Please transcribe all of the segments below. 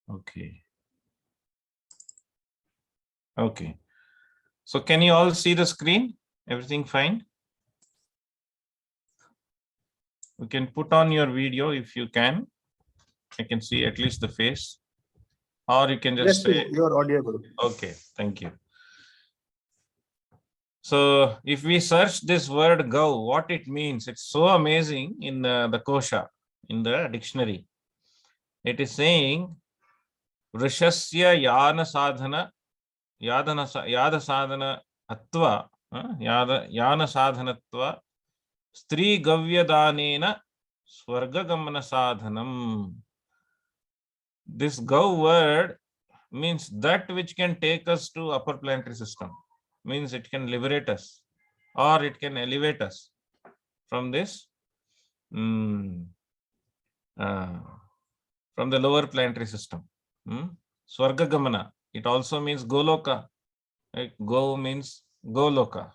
Okay. Okay. So can you all see the screen? Everything fine? You can put on your video if you can. I can see at least the face. Or you can just Yes, say, you're audible. okay, thank you. So if we search this word go, what it means, it's so amazing in the kosha, in the dictionary. It is saying, Vrishasya yana sadhana, yada sadhana atva, yana sadhanatva, stri gavyadanena swarga gamana sadhanam. This go word means that which can take us to upper planetary system, means it can liberate us or it can elevate us from this from the lower planetary system. Swarga gamana, it also means goloka. Right? Go means goloka.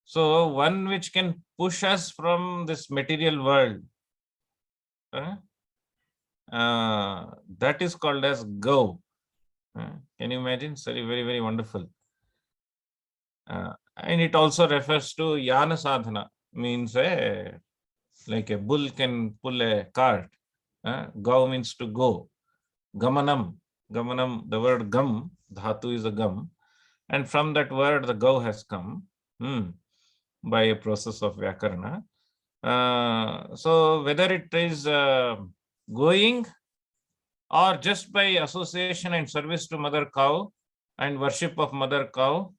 So one which can push us from this material world, that is called as go. Can you imagine? Very, very, very wonderful. And it also refers to yana sadhana, means like a bull can pull a cart. Go means to go. Gamanam, gamanam, the word gam, dhatu is a gam. And from that word, the go has come by a process of Vyakarana. So whether it is going or just by association and service to mother cow and worship of mother cow,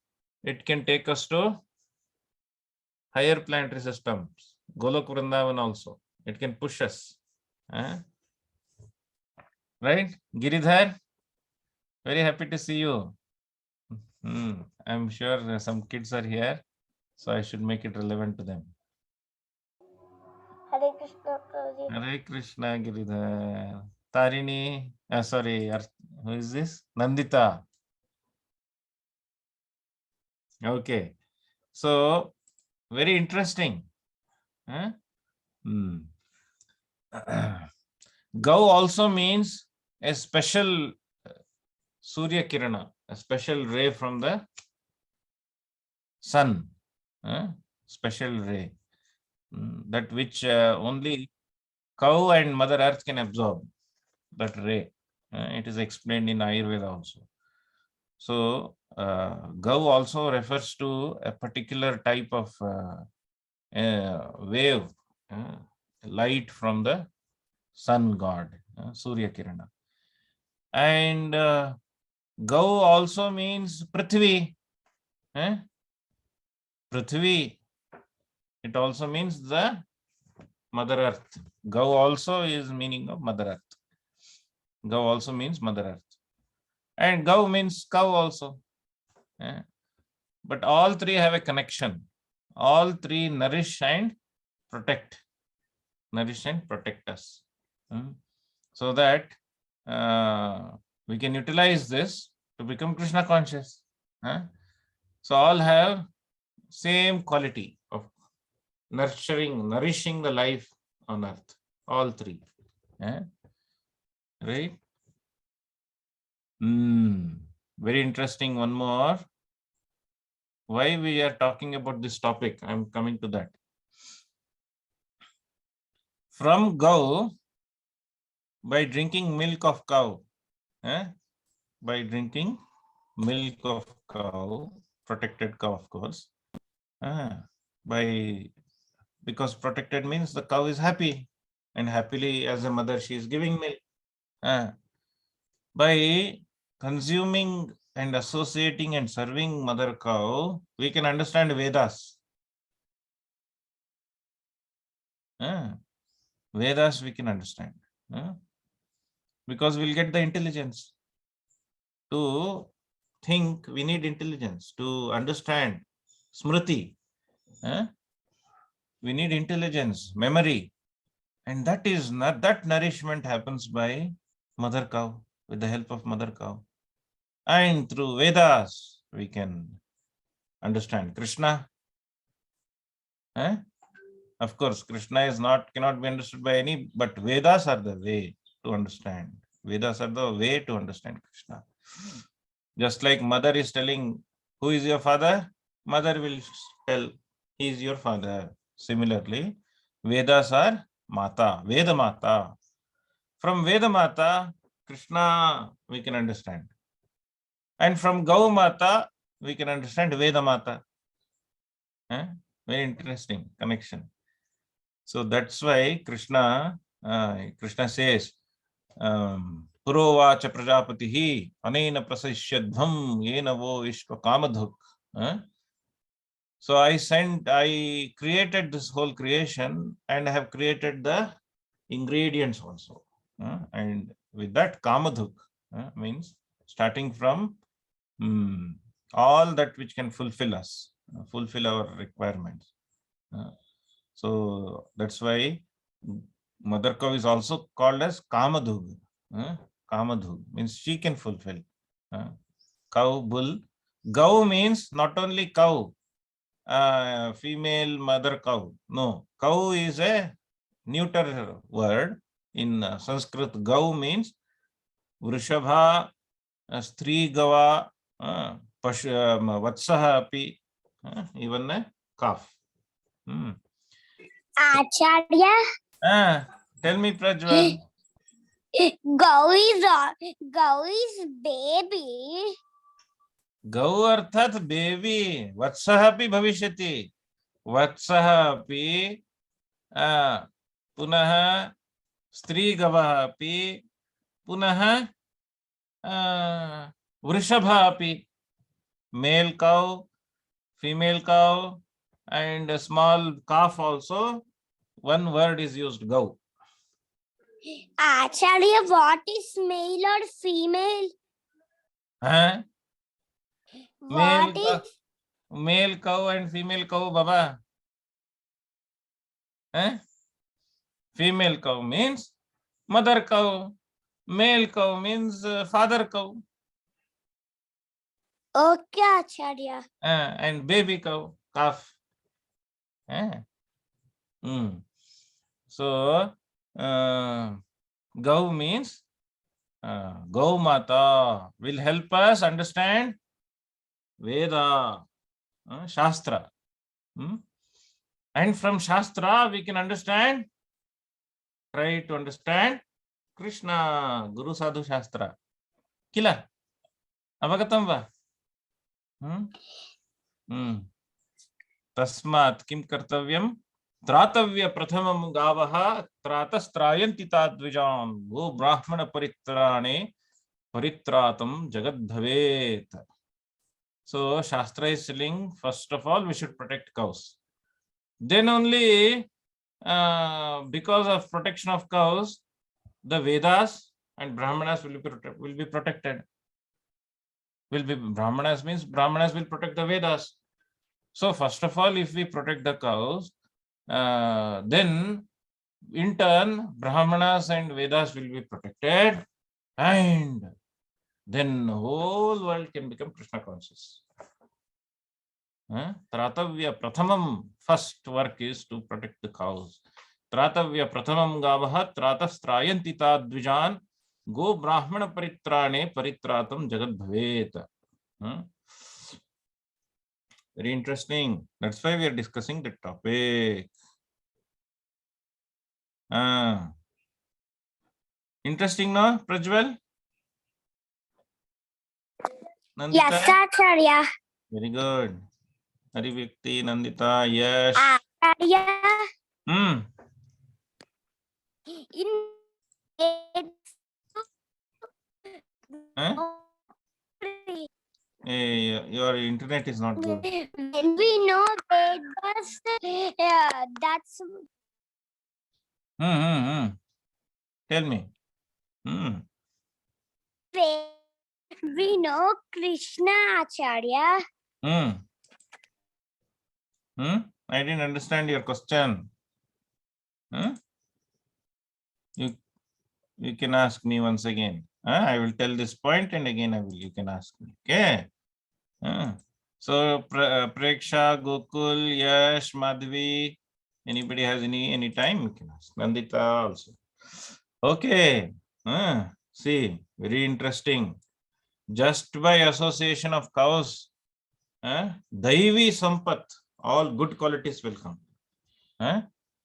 it can take us to higher planetary systems. Golok Vrindavan also. It can push us. Right? Giridhar, very happy to see you. I'm sure some kids are here, so I should make it relevant to them. Hare Krishna, Prabhuji. Hare Krishna, Giridhar. Tarini, sorry, who is this? Nandita. Okay. So, very interesting. Gau also means a special Surya Kirana, a special ray from the sun, special ray, that which only cow and Mother Earth can absorb, that ray. It is explained in Ayurveda also. So, Gau also refers to a particular type of wave, light from the sun god, Surya Kirana. And Gau also means Prithvi. Prithvi, it also means the Mother Earth. Gau also is meaning of Mother Earth. Gau also means Mother Earth. And Gau means cow also. But all three have a connection. All three nourish and protect. Nourish and protect us. So that we can utilize this to become Krishna conscious. So all have same quality of nourishing the life on earth. All three. Right? Very interesting. One more. Why we are talking about this topic? I'm coming to that. From Gau, by drinking milk of cow, by drinking milk of cow, protected cow, of course, because protected means the cow is happy, and happily as a mother she is giving milk. By consuming and associating and serving mother cow, we can understand Vedas. Vedas we can understand. Because we'll get the intelligence. To think, we need intelligence. To understand, smriti. We need intelligence, memory. And that is not, that nourishment happens by mother cow, with the help of mother cow. And through Vedas, we can understand Krishna. Of course, Krishna is cannot be understood by any, but Vedas are the way to understand Vedas are the way to understand Krishna. Just like mother is telling, who is your father? Mother will tell, he is your father. Similarly, Vedas are Mata, Veda Mata. From Veda Mata, Krishna we can understand. And from Gau Mata, we can understand Veda Mata. Very interesting connection. So that's why Krishna says, Purovacha Prajapatihi Anena Prasashyadhvam Yena Vo Ishva Kamadhuk. So I created this whole creation and have created the ingredients also. And with that Kamadhuk means starting from all that which can fulfill us, fulfill our requirements. So that's why mother cow is also called as Kamadhug. Kamadhug means she can fulfill. Cow, bull. Gau means not only cow, female mother cow. No, cow is a neuter word. In Sanskrit, gau means Vrishabha, Stri Gava, Vatsaha api, even a calf. Acharya, Tell me, Prajwal. Gau is baby. Gau अर्थात baby, वत्सः अपि भविष्यति, वत्सः अपि पुनः स्त्रीगवः अपि पुनः वृषभः अपि, male cow, female cow and a small calf also, one word is used, gau. Acharya, what is male or female? Male cow and female cow, Baba. Female cow means mother cow. Male cow means father cow. Okay, Acharya. And baby cow, calf. So, Gau means Gau Mata will help us understand Veda, Shastra. And from Shastra, we can understand, try to understand Krishna, Guru Sadhu Shastra. Kila? Avagatam va? Tasmat kim kartavyam? Tratavya prathamam gavaha tratastраयन्ति tadvijam go brahmana paritrane paritratam jagad bhavet. So Shastra is telling, first of all, we should protect cows. Then only, because of protection of cows, the Vedas and Brahmanas will be protected. Brahmanas means Brahmanas will protect the Vedas. So first of all, if we protect the cows, then in turn Brahmanas and Vedas will be protected, and then the whole world can become Krishna conscious. Tratavya prathamam, first work is to protect the cows. Tratavya prathamam gavaha tratastrayanti tadvijan go brahmana paritrane paritratam jagad bhavet. Very interesting. That's why we are discussing the topic. Interesting, no, Prajwal? Nandita? Yes, Acharya. Very good. Harivyakti, Nandita, yes. Acharya. Your internet is not good. When we know Vedas, that's. Tell me. We know Krishna, Acharya. I didn't understand your question. You can ask me once again. I will tell this point and again you can ask me. Okay. So Preksha, Gokul, Yash, Madhvi, anybody has any time, you can ask. Nandita also. Okay. See, very interesting. Just by association of cows, Daivi Sampat, all good qualities will come.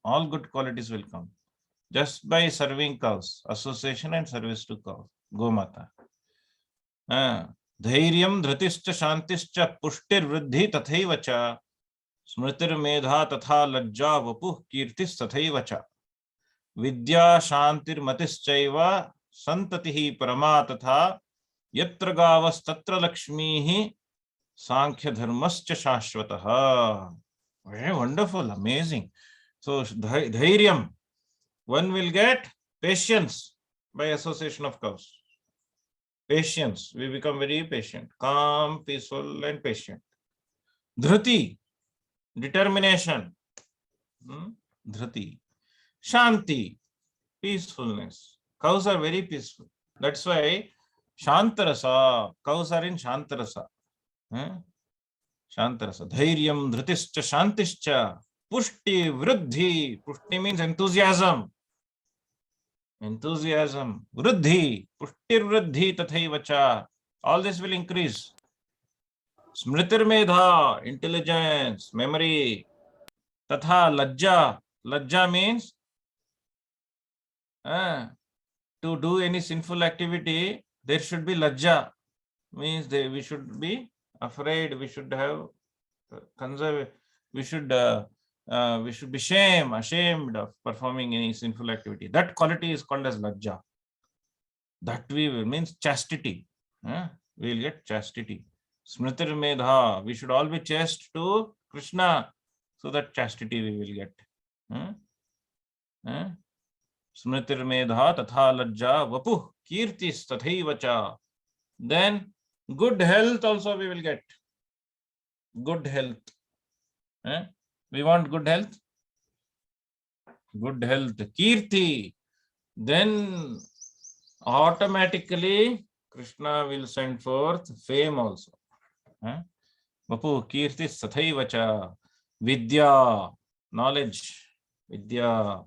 All good qualities will come. Just by serving cows, association and service to cows, Gomata. Dhairyam dhritischa shantischa pushtir vruddhi tathaiva cha smritir medha tatha lajja vapuh kirtis tathaiva cha vidya shantir matischaiva santatihi parama tatha yatra gavas tatra lakshmihi sankhya dharmascha shashvatah. Very wonderful, amazing. So dhairyam, one will get patience by association of cows. Patience, we become very patient, calm, peaceful, and patient. Dhriti, determination. Dhriti. Shanti, peacefulness. Cows are very peaceful. That's why Shantarasa, cows are in Shantarasa. Shantarasa. Dhairyam, dhritischa, shantischa, pushti, vruddhi. Pushti means enthusiasm. Enthusiasm. Vruddhi, pushtir vruddhi tathaiva cha. All this will increase. Smritir medha, intelligence, memory. Tatha lajja. Lajja means to do any sinful activity, there should be lajja. Means we should be afraid, we should have conserve, we should be ashamed of performing any sinful activity. That quality is called as lajja. That we will means chastity. We will get chastity. Smritir medha, we should all be chaste to Krishna, so that chastity we will get. Smritir medha tatha lajja vapuh kirtis tathaiva cha. Then good health also we will get. Good health. We want good health. Good health. Kirti. Then automatically Krishna will send forth fame also. Vapu kirtis tathaiva cha. Vidya, knowledge. Vidya.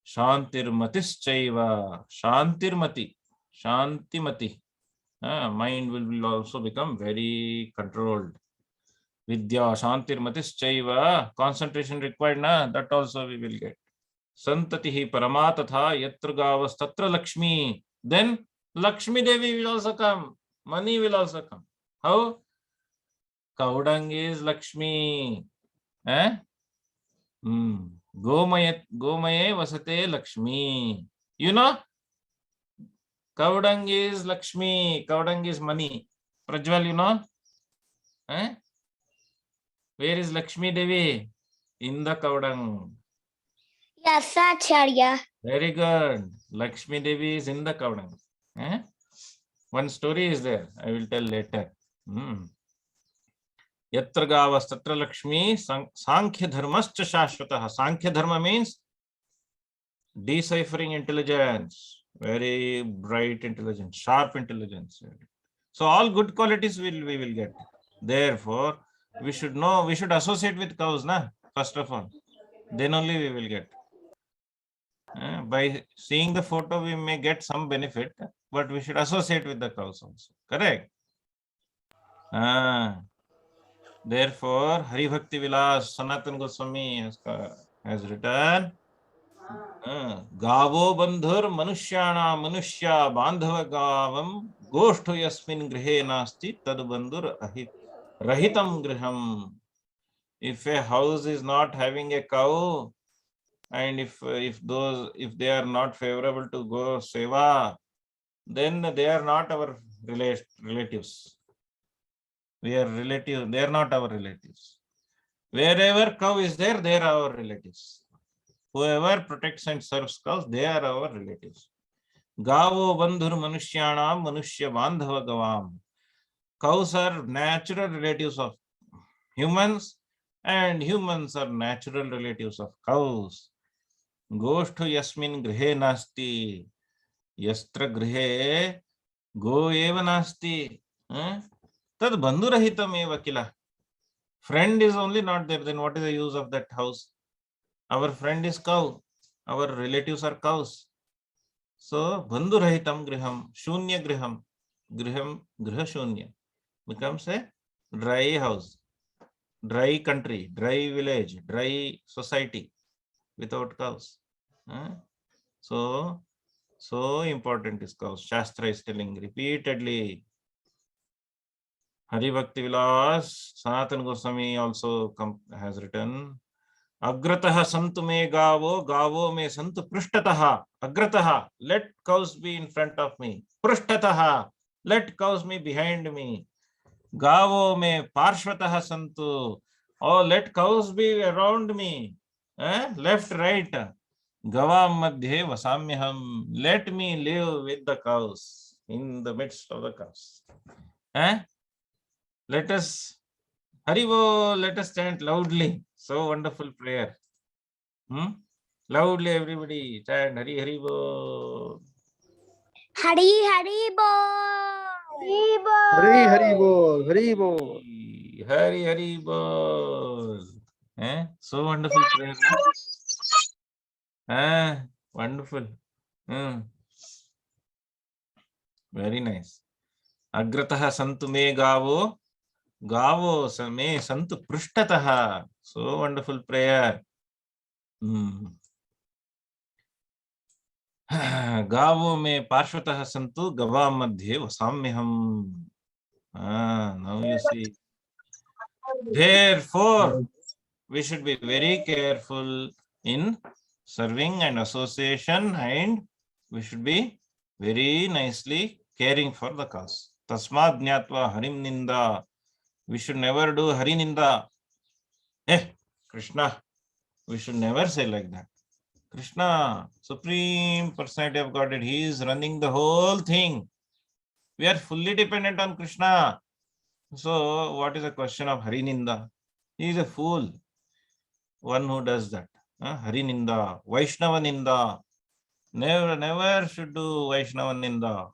Shantirmatischaiva. Shantirmati. Shantimati. Mind will also become very controlled. Vidya, Shantirmatischaiva. Concentration required, na? That also we will get. Santatihi Paramathatha Yatra Gavas Tatra Lakshmi. Then Lakshmi Devi will also come. Money will also come. How? Kaudang is Lakshmi. Gomaye Vasate Lakshmi. You know? Kaudang is Lakshmi. Kaudang is money. Prajwal, you know? Where is Lakshmi Devi? In the Kaudang. Yes, Acharya. Very good. Lakshmi Devi is in the Kaudang. One story is there. I will tell later. Yatra Gavas Tatra Lakshmi Sankhya Dharmascha Shashvatah. Sankhya Dharma means deciphering intelligence. Very bright intelligence, sharp intelligence. So all good qualities we will get. Therefore, we should know, we should associate with cows, na? First of all. Then only we will get. By seeing the photo, we may get some benefit, but we should associate with the cows also. Correct? Therefore, Hari Bhakti Vilas Sanatana Goswami has written, Gavo bandhur manushyana manusya bandhava gavam goshto yasmin grihe nasti tad bandhur rahitam griham. If a house is not having a cow, and if they are not favorable to go seva, then they are not our relatives. We are relatives, they are not our relatives. Wherever cow is there, they are our relatives. Whoever protects and serves cows, they are our relatives. Gavo bandhur manushyanam manushya bandhava gavam. Cows are natural relatives of humans, and humans are natural relatives of cows. Goshtu yasmin grihe nasti. Yastra grihe go eva nasti. Tad bandhurahitam eva kila. Friend is only not there, then what is the use of that house? Our friend is cow. Our relatives are cows. So bandhurahitam griham, shunya griham, griham griha shunya becomes a dry house, dry country, dry village, dry society without cows. So important is cows. Shastra is telling repeatedly. Hari Bhakti Vilas, Sanatana Goswami also has written, Agratah santu me gavo, gavo me santu prishtatah. Agratah, let cows be in front of me. Prishtatah, let cows be behind me. Gavo me parshvatah santu, oh let cows be around me. Left, right. Gavam madhye vasamyaham, let me live with the cows, in the midst of the cows. Let us Haribo, let us chant loudly. So wonderful prayer. Loudly, everybody chant Hari Haribo. Hari Hari Bol. Hari Hari Bol, Hari Bol. Hari Haribo. So wonderful prayer. Wonderful. Very nice. Agratah santu me gavo, gavo me santu prishtatah. So wonderful prayer. गावो में पार्श्वतः संतु गवा मध्ये वसाम्यहम. Now you see. Therefore, we should be very careful in serving and association, and we should be very nicely caring for the cause. Tasmad jnatva harim ninda. We should never do hari ninda. Krishna. We should never say like that. Krishna, Supreme Personality of Godhead, He is running the whole thing. We are fully dependent on Krishna. So, what is the question of Hari Ninda? He is a fool, one who does that. Hari Ninda, Vaishnava Ninda. Never should do Vaishnava Ninda.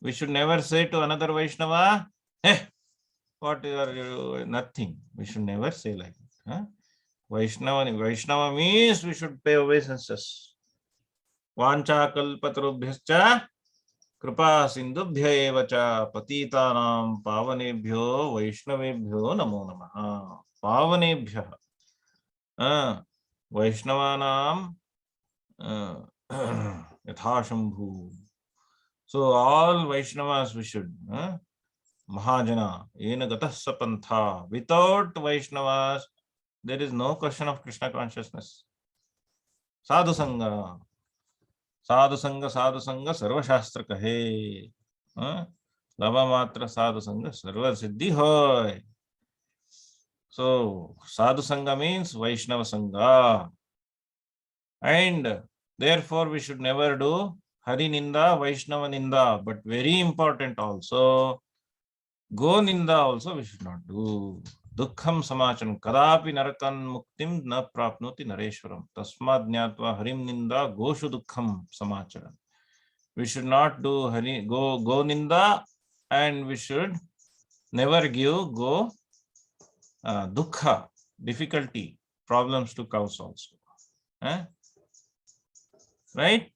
We should never say to another Vaishnava, what are you? Nothing. We should never say like that. Vaishnava means we should pay obeisances. Vancha kalpatarubhyascha kripa sindubhya evacha patitanam pavanebhyo vaishnavebhyo namo namaha. Pavanebhya. Vaishnavanam yathashambhu. So all Vaishnavas we should. Mahajana, ena gatah sapantha. Without Vaishnavas, there is no question of Krishna consciousness. Sadhu Sangha. Sadhu Sangha, Sadhu Sangha, Sarva Shastra kahe. Lava Matra Sadhu Sangha, Sarva Siddhi hoy. So, Sadhu Sangha means Vaishnava Sangha. And therefore, we should never do Hari Ninda, Vaishnava Ninda. But very important also, Go Ninda also we should not do. Dukkham samachanam kadapi narakan muktim na prapnoti nareshwaram. Tasmad jnatva harim ninda goshu dukkham samacharam. We should not do go ninda, and we should never give go dukkha, difficulty, problems to cows also. Right?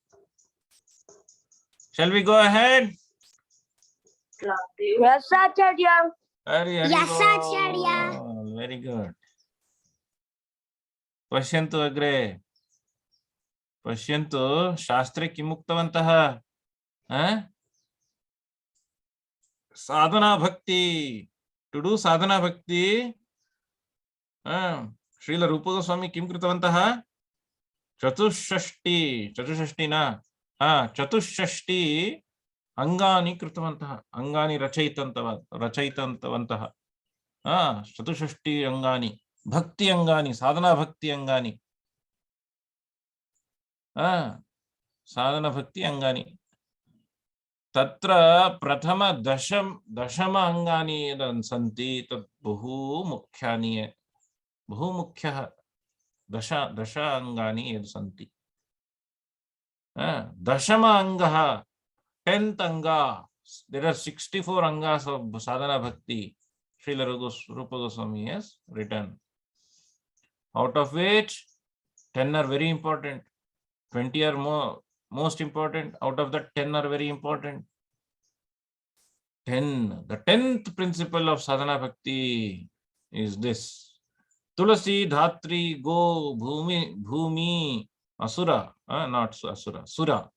Shall we go ahead? Yes, Acharya. Hari Hari Yes, Bol. Acharya. Very good. Pashyantu agre. Pashyantu shastre kim uktavantah. Sadhana bhakti. To do sadhana bhakti, Srila Rupa Goswami kim kritavantah? Chatushashti na. Chatushashti angani kritavantah. Angani rachayitantavantah. Chatushashti angani. Bhakti angani. Sadhana bhakti angani. Sadhana bhakti angani. Tatra prathama dashama angani santi tat bahu mukhyani. Bahu mukhyaha dasha angani yad santi. Dashama angaha, 10th anga. There are 64 angas of sadhana bhakti. Srila Rupa Goswami has written. Out of which 10 are very important. 20 are more most important out of the 10 are very important. 10. The 10th principle of sadhana bhakti is this. Tulasi dhatri go bhumi asura, not asura, sura.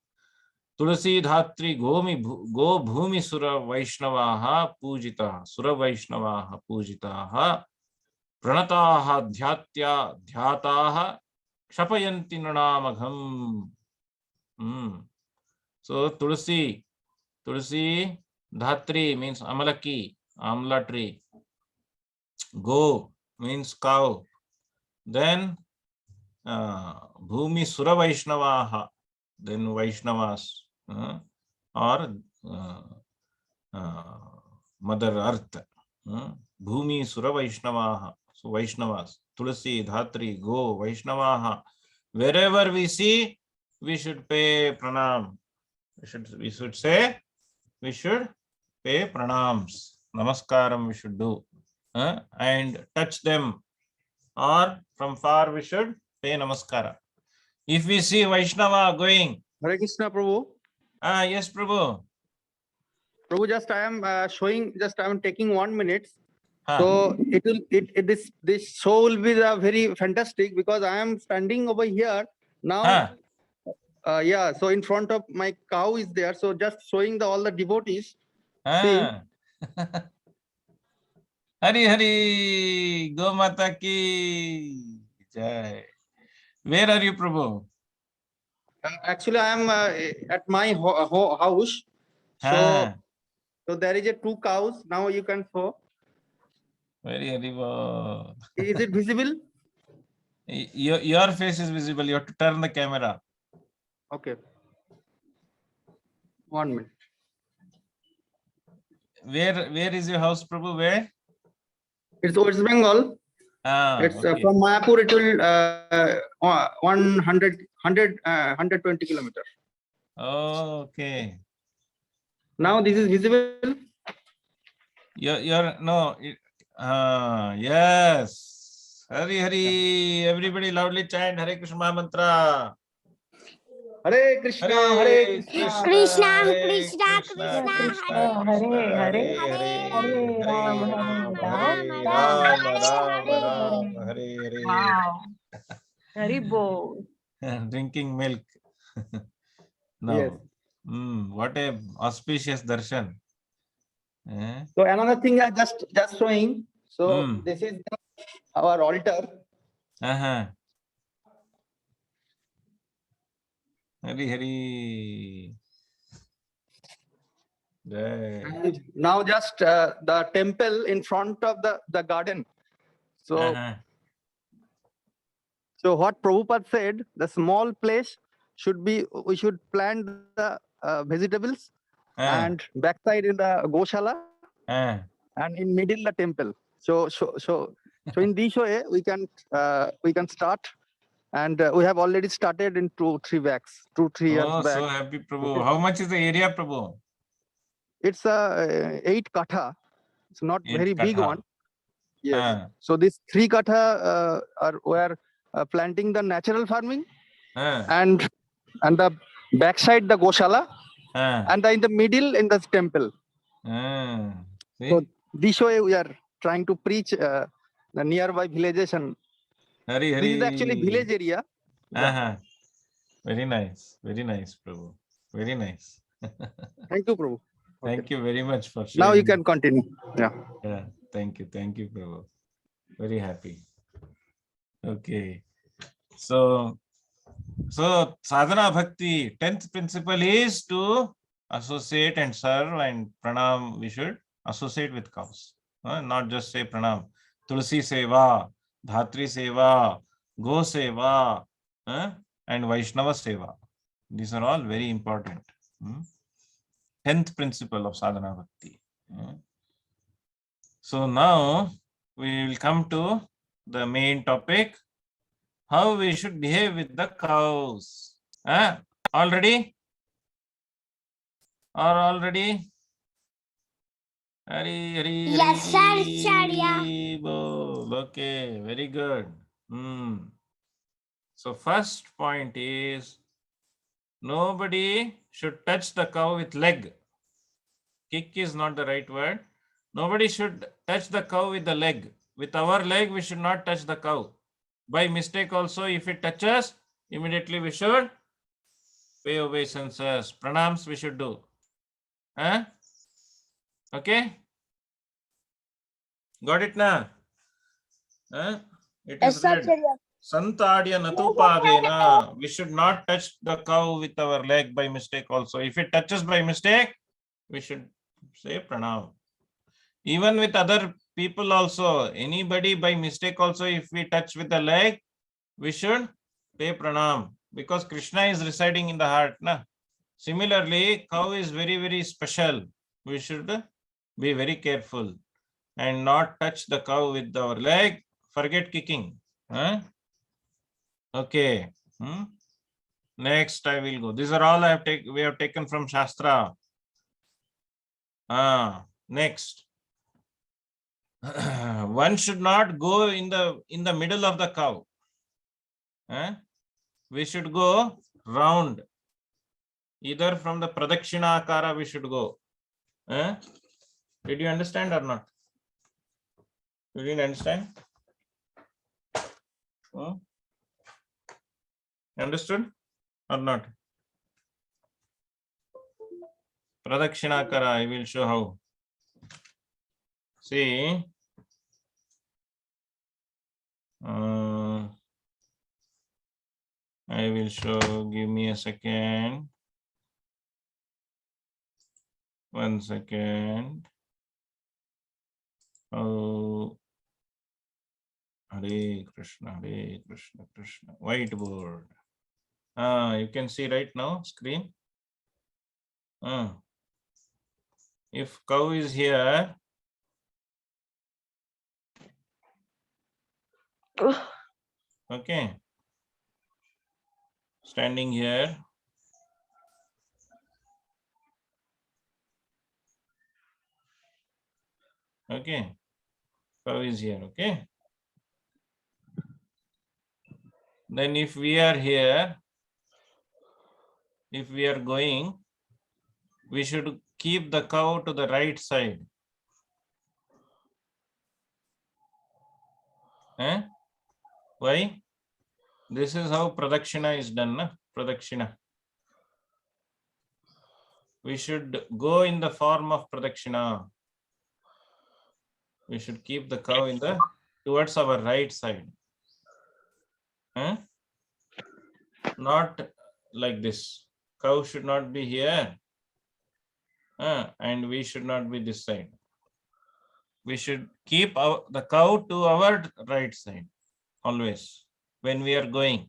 Tulasi dhatri go bhumi sura vaishnavaha pujitaha, sura vaishnavaha pujitaha, pranataha dhyataha kshapayanti nranamagham. So Tulasi dhatri means amalaki, amla tree. Go means cow. Then bhumi sura vaishnavaha, then Vaishnavas, or Mother Earth. Bhumi sura vaishnavaha, so Vaishnavas. Tulasi dhatri go Vaishnavaha. Wherever we see, we should pay pranam. We should say, we should pay pranams. Namaskaram we should do. And touch them, or from far we should pay namaskara. If we see Vaishnava going, Hare Krishna, Prabhu. yes, Prabhu. Prabhu, just I am showing, just I am taking 1 minute. Huh. So this show will be very fantastic because I am standing over here now. Yeah, so in front of my cow is there. So just showing all the devotees. See. Hari Hari, Go Mata ki Jai. Where are you, Prabhu? Actually, I am at my house. So there is 2 cows. Now you can show. Very Haribo. Is it visible? Your face is visible. You have to turn the camera. Okay. 1 minute. Where is your house, Prabhu? Where? It's West Bengal. It's Okay. from Mayapur. It will 120 kilometers. Oh, okay. Now this is visible. No. Yes. Hari Hari. Everybody loudly chant Hare Krishna mantra. Hare Krishna, Hare Krishna, Krishna, Hare Krishna, Krishna, Krishna, Krishna, Hare Hare Hare, Hare, Ram, Hare Ram, Ram, Hare Ram, Hare. Hare Hare. Wow. Haribo. Drinking milk. Now, Yes. what a auspicious darshan. So another thing I just showing. So Hmm. this is our altar. Hari Hari. Jai. And now just the temple in front of the garden. So so what Prabhupada said, the small place should be, we should plant the vegetables and backside in the Goshala and in middle the temple. So in this way we can start, and we have already started in 2-3 bags, 2-3 years Oh, back. so happy, Prabhu. How much is the area, Prabhu? It's 8 katha. It's not 8 very big katha. one. Yes. So this 3 katha we are planting the natural farming, and the backside the Goshala, and in the middle in the temple. So this way we are trying to preach the nearby villages, and Hari Hari. this is actually village area. Very nice, Prabhu. Very nice. Thank you, Prabhu. Thank you very much for sharing. Now you can continue. Yeah. Thank you, Prabhu. Very happy. Okay. So sadhana bhakti, 10th principle is to associate and serve, and pranam we should associate with cows. Not just say pranam. Tulsi seva, dhatri seva, go seva, and Vaishnava seva. These are all very important. 10th principle of sadhana bhakti. So now we will come to the main topic, how we should behave with the cows. Already? Hari Hari. Yes, sir, Acharya. Okay, very good. So first point is Nobody should touch the cow with leg. Kick is not the right word. Nobody should touch the cow with the leg. With our leg, we should not touch the cow. By mistake also, if it touches, immediately we should pay obeisances. Pranams we should do. Huh? Okay? Got it now? Huh? It Yes, is sir, read. Acharya. Santadya natupadena. We should not touch the cow with our leg by mistake also. If it touches by mistake, we should say pranam. Even with other people also, anybody by mistake also, if we touch with the leg, we should pay pranam because Krishna is residing in the heart. Na? Similarly, cow is very, very special. We should be very careful and not touch the cow with our leg. Forget kicking. Huh? Okay. Next, I will go. These are all we have taken from Shastra. Next. One should not go in the middle of the cow. We should go round. Either from the Pradakshina Akara we should go. Did you understand or not? You didn't understand? Understood or not? Pradakshina Akara, I will show how. See. I will show, give me a second. 1 second. Oh, Hare Krishna, Krishna. Whiteboard. You can see right now, screen. If cow is here, okay, standing here, okay, cow is here, okay. Then if we are here, if we are going, we should keep the cow to the right side. Why? This is how Pradakshina is done, na? Pradakshina. We should go in the form of Pradakshina. We should keep the cow in the towards our right side. Not like this. Cow should not be here. And we should not be this side. We should keep the cow to our right side always when we are going.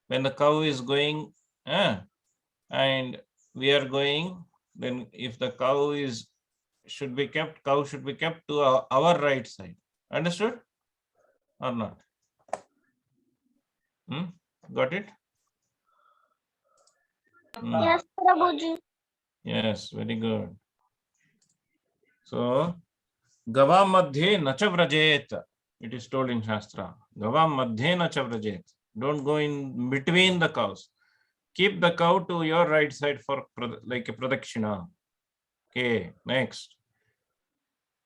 When the cow is going and we are going, then if the cow should be kept to our right side. Understood or not? Got it? Yes, Prabhuji. Yes, very good. So, Gavam madhye nacha vrajet. It is told in Shastra. Gavam madhye nacha vrajet. Don't go in between the cows. Keep the cow to your right side for like a pradakshina. Okay, next.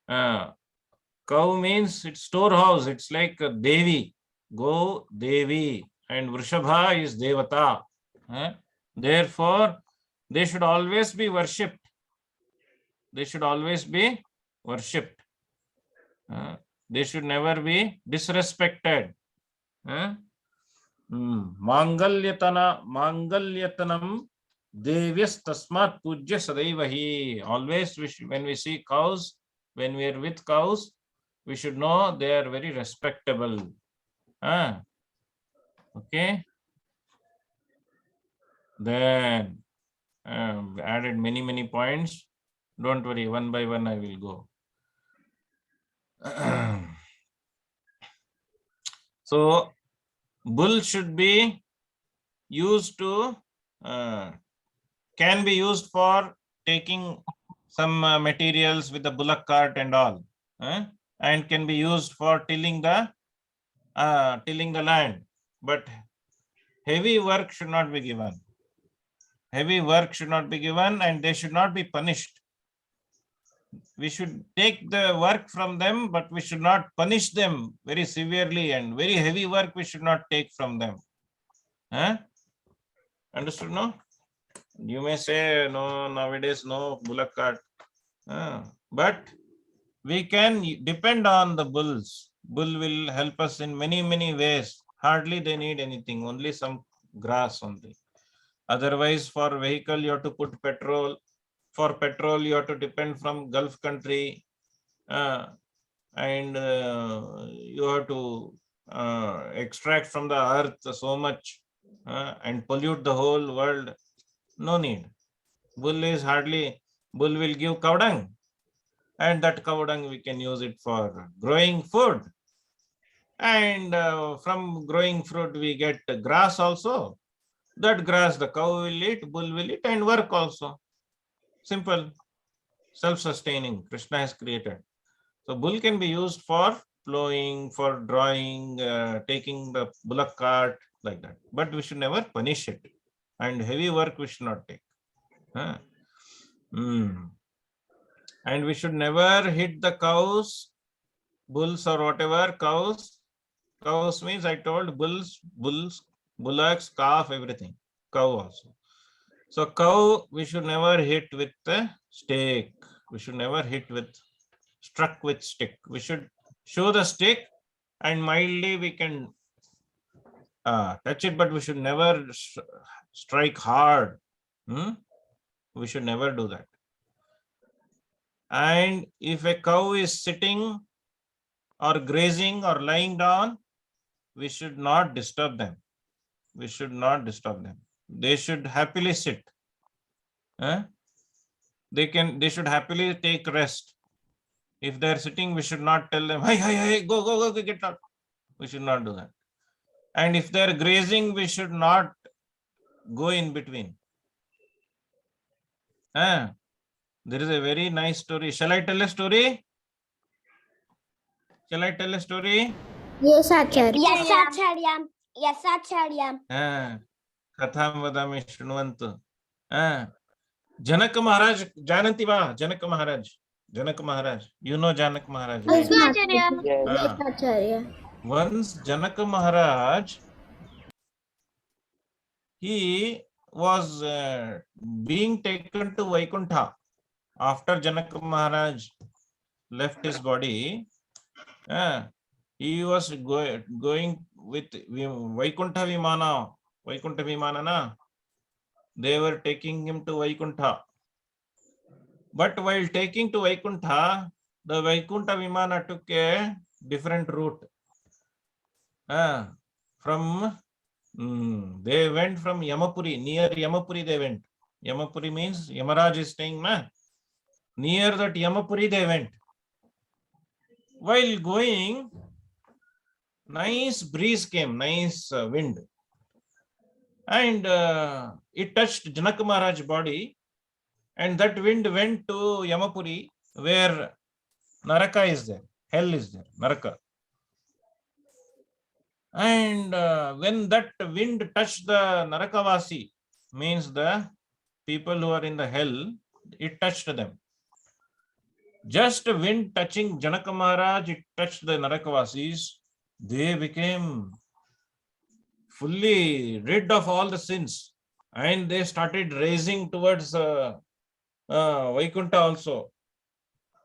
Cow means it's storehouse. It's like a Devi. Go Devi. And Vrishabha is Devata. Therefore, they should always be worshipped. They should always be worshipped. They should never be disrespected. Mangalyatanam Devyas Tasmat Pujya Sadaivahi. Always when we see cows, when we are with cows, we should know they are very respectable. Okay. Then added many points. Don't worry, one by one I will go. So bull should be used to can be used for taking some materials with the bullock cart and all, and can be used for tilling the land, but heavy work should not be given. heavy work should not be given, and they should not be punished. We should take the work from them, but we should not punish them very severely, and very heavy work we should not take from them. Huh? Understood, no? You may say, no, nowadays, no bullock cart. But we can depend on the bulls. Bull will help us in many, many ways. Hardly they need anything, only some grass only. Otherwise, for vehicle, you have to put petrol. For petrol, you have to depend from Gulf country. And you have to extract from the earth so much and pollute the whole world. No need. Bull will give cow dung, and that cow dung we can use it for growing food. And from growing fruit we get grass also. That grass the cow will eat, bull will eat, and work also. Simple, self-sustaining. Krishna has created. So bull can be used for plowing, for drawing, taking the bullock cart, like that. But we should never punish it. And heavy work we should not take. And we should never hit the cows, bulls or whatever, cows. Cows means I told bulls, bullocks, calf, everything. Cow also. So cow we should never hit with the stake. We should never hit with, struck with stick. We should show the stick and mildly we can touch it, but we should never strike hard. We should never do that. And if a cow is sitting or grazing or lying down, we should not disturb them. We should not disturb them. They should happily sit. They should happily take rest. If they are sitting, we should not tell them, hey, go, get out. We should not do that. And if they are grazing, we should not go in between. There is a very nice story. Shall I tell a story? Shall I tell a story? Yes, Acharya. Yes, Acharya. Yes, Acharya. Katham vadami shrunvantu. Janak Maharaj, Jananti va? Janak Maharaj. Janak Maharaj. You know Janak Maharaj. Yes, Right? Acharya. Yes, Acharya. Once Janak Maharaj, he was being taken to Vaikuntha. After Janak Maharaj left his body, he was going with Vaikuntha Vimana. Vaikuntha Vimana, na? They were taking him to Vaikuntha. But while taking to Vaikuntha, the Vaikuntha Vimana took a different route. They went from Yamapuri, near Yamapuri they went. Yamapuri means Yamaraj is staying, na? Near that Yamapuri they went. While going, nice breeze came, nice wind. And it touched Janak Maharaj's body, and that wind went to Yamapuri, where Naraka is there, hell is there, Naraka. And when that wind touched the Narakavasi, means the people who are in the hell, it touched them. Just wind touching Janaka Maharaj, it touched the Narakavasis. They became fully rid of all the sins, and they started raising towards Vaikuntha also.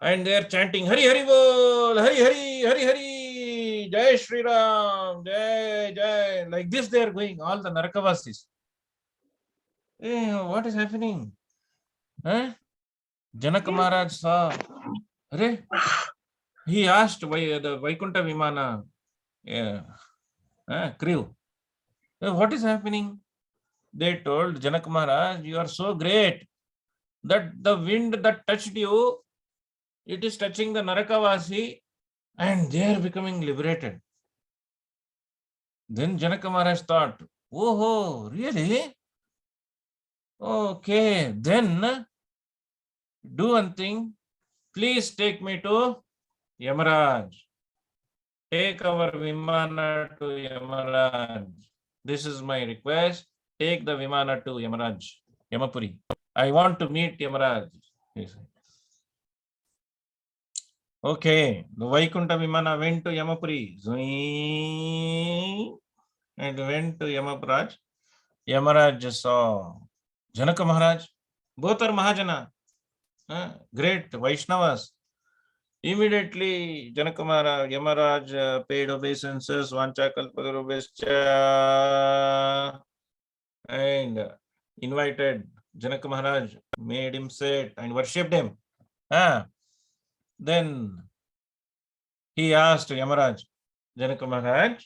And they are chanting, Hari Hari Bol, Hari Hari, Hari Hari, Jai Shri Ram, Jai Jai. Like this they are going, all the Narakavasis. What is happening? Janaka Maharaj saw, he asked the Vaikuntha Vimana crew, what is happening? They told Janak Maharaj, you are so great that the wind that touched you, it is touching the Narakavasi and they are becoming liberated. Then Janaka Maharaj thought, oh, really? Okay, then do one thing. Please take me to Yamaraj. Take our Vimana to Yamaraj. This is my request. Take the Vimana to Yamaraj. Yamapuri. I want to meet Yamaraj. He said. Okay, the Vaikunta Vimana went to Yamapuri. Zoing, and went to Yamapraj. Yamaraj saw Janaka Maharaj. Both are Mahajana. Great Vaishnavas. Immediately, Janaka Maharaj, Yamaraj paid obeisances, Vancha Kalpatarubhascha, and invited Janaka Maharaj, made him sit and worshipped him. Then he asked Yamaraj, Janaka Maharaj,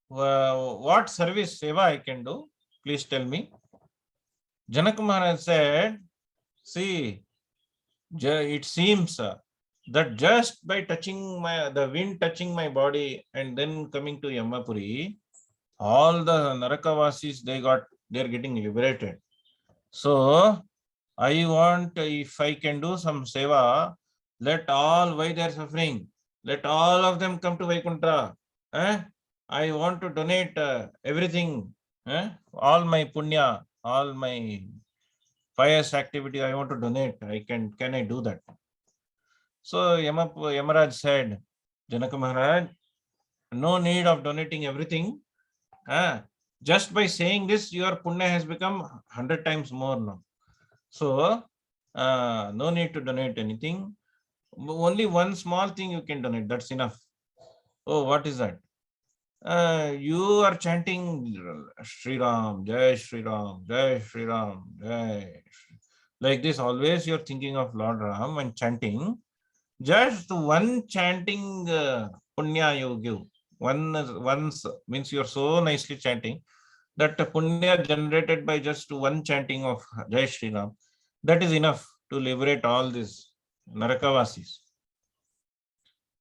what service seva I can do? Please tell me. Janaka Maharaj said, see, it seems that just by touching the wind touching my body and then coming to Yamapuri, all the Narakavasis, they're getting liberated. So I want, if I can do some seva, let all, why they are suffering, let all of them come to Vaikuntha. I want to donate everything, all my punya, all my pious activity, I want to donate. Can I do that? So Yamaraj said, Janaka Maharaj, no need of donating everything. Just by saying this, your punya has become 100 times more now. So no need to donate anything. Only one small thing you can donate. That's enough. Oh, what is that? You are chanting Sri Ram, Jai Sri Ram, Jai Sri Ram, Jai Sri. Like this, always you're thinking of Lord Ram and chanting. Just one chanting punya you give. Once means you're so nicely chanting that punya generated by just one chanting of Jai Sri Ram, that is enough to liberate all these Narakavasis.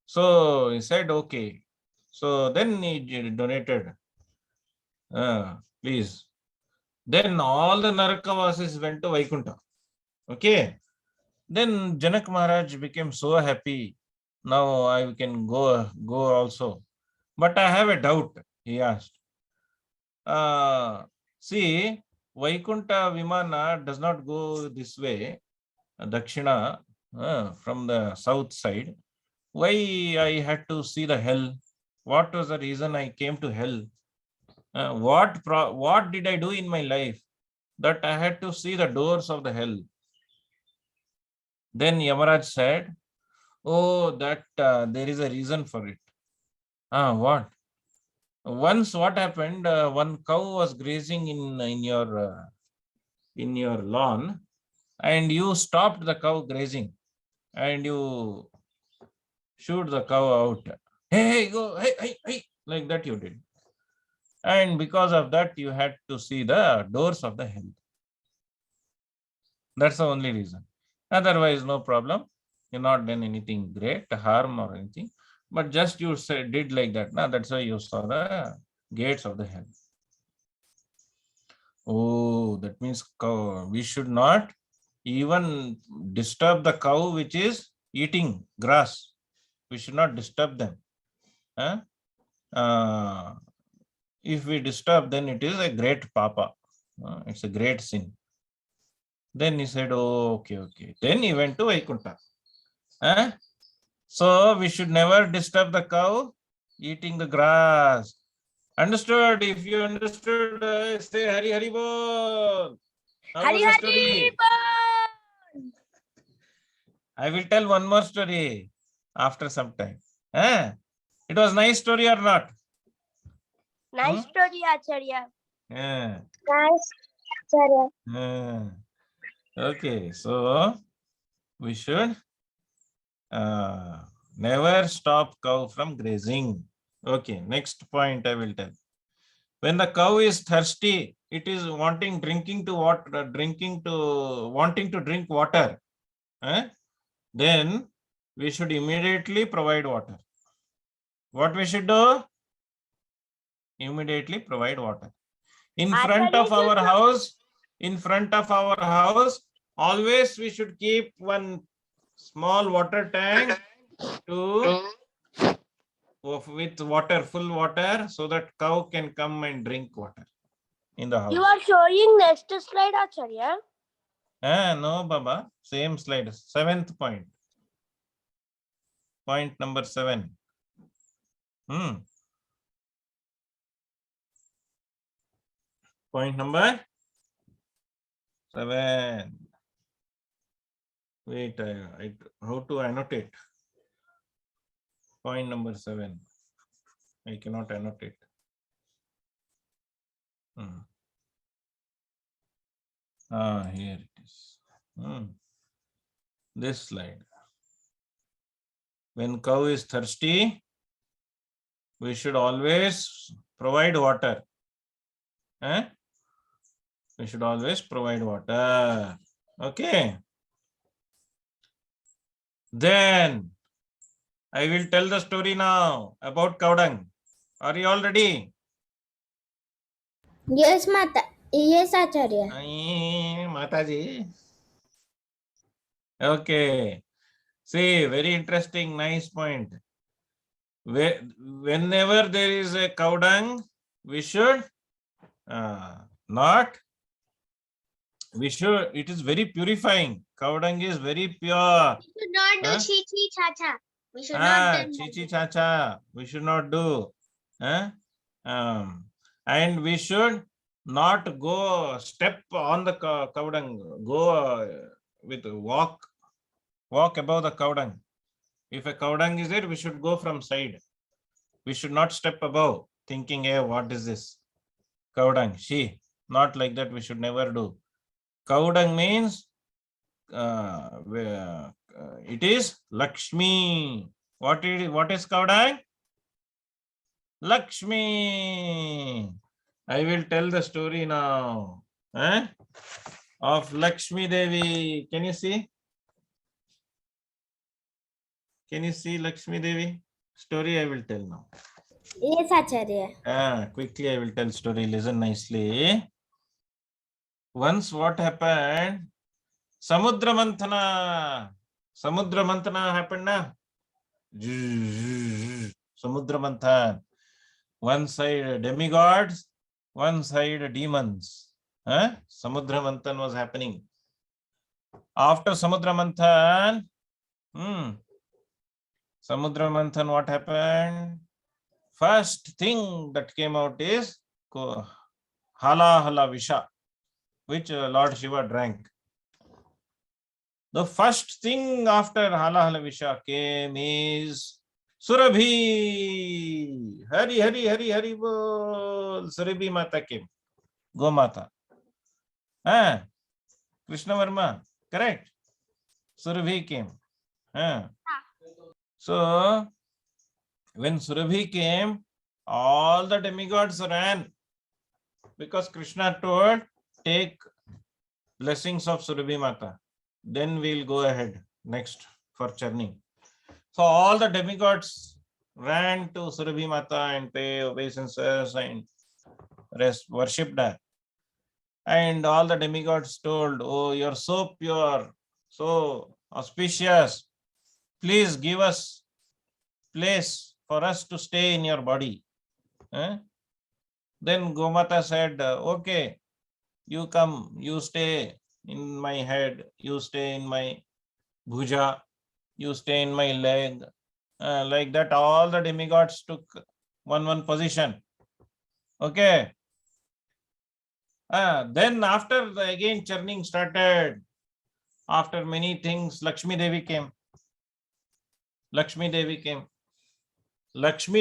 So he said, okay. So then he donated, please. Then all the Narakavasis went to Vaikuntha. Okay. Then Janak Maharaj became so happy. Now I can go also. But I have a doubt, he asked. See, Vaikuntha Vimana does not go this way, Dakshina, from the south side. Why I had to see the hell? What was the reason I came to hell? What did I do in my life that I had to see the doors of the hell? Then Yamaraj said, oh, that there is a reason for it. What? Once what happened, one cow was grazing in your lawn, and you stopped the cow grazing and you shoot the cow out. Hey, go, hey, like that you did. And because of that, you had to see the doors of the hell. That's the only reason. Otherwise, no problem. You're not done anything great, harm or anything. But just you did like that. Now that's why you saw the gates of the hell. Oh, that means cow. We should not even disturb the cow which is eating grass. We should not disturb them. If we disturb, then it is a great papa. It's a great sin. Then he said, oh, okay. Then he went to Vaikuntha. So we should never disturb the cow eating the grass. Understood? If you understood, say Hari Hari Bol. Hari Hari Bol. I will tell one more story after some time. It was nice story or not? Nice story, Acharya. Nice, Acharya. Okay, so we should never stop cow from grazing. Okay, next point I will tell. When the cow is thirsty, it is wanting to drink water. Then we should immediately provide water. What we should do? Immediately provide water. In front of our house, always we should keep one small water tank with water, full water, so that cow can come and drink water. in the house. You are showing next slide, Acharya. No, Baba. Same slide. 7th point. Point number 7. Point number 7. Wait, how to annotate? Point number 7. I cannot annotate. Here it is. This slide. When cow is thirsty, we should always provide water. We should always provide water. Okay. Then I will tell the story now about cow dung. Are you all ready? Yes, Mata. Yes, Acharya. Mataji. Okay. See, very interesting, nice point. Whenever there is a cow dung, we should it is very purifying. Cow dung is very pure. We should not do chi chi cha cha. We should not do Chi chi cha cha. We should not do. And we should not go step on the cow dung. Go walk above the cow dung. If a cow dung is there, we should go from side. We should not step above, thinking, hey, what is this? Cow dung. Not like that. We should never do. Cow dung means it is Lakshmi. What is cow dung? Lakshmi. I will tell the story now of Lakshmi Devi. Can you see? Can you see Lakshmi Devi? Story I will tell now. Yes, Acharya. Quickly I will tell story. Listen nicely. Once what happened? Samudra Manthana happened na? Samudra Manthan. One side demigods, one side demons. Samudra Manthan was happening. After Samudra Manthan, what happened? First thing that came out is Hala Visha, which Lord Shiva drank. The first thing after Hala Visha came is Surabhi. Hari bol. Surabhi Mata came. Go Mata. Krishna Varma. Correct. Surabhi came. So, when Surabhi came, all the demigods ran because Krishna told, take blessings of Surabhi Mata. Then we'll go ahead next for churning. So all the demigods ran to Surabhi Mata and pay obeisances and worshipped her. And all the demigods told, oh, you're so pure, so auspicious. Please give us place for us to stay in your body. Then Gomata said, okay, you come, you stay in my head, you stay in my bhuja, you stay in my leg. Like that, all the demigods took one position. Okay. Then after again churning started, after many things, Lakshmi Devi came. Lakshmi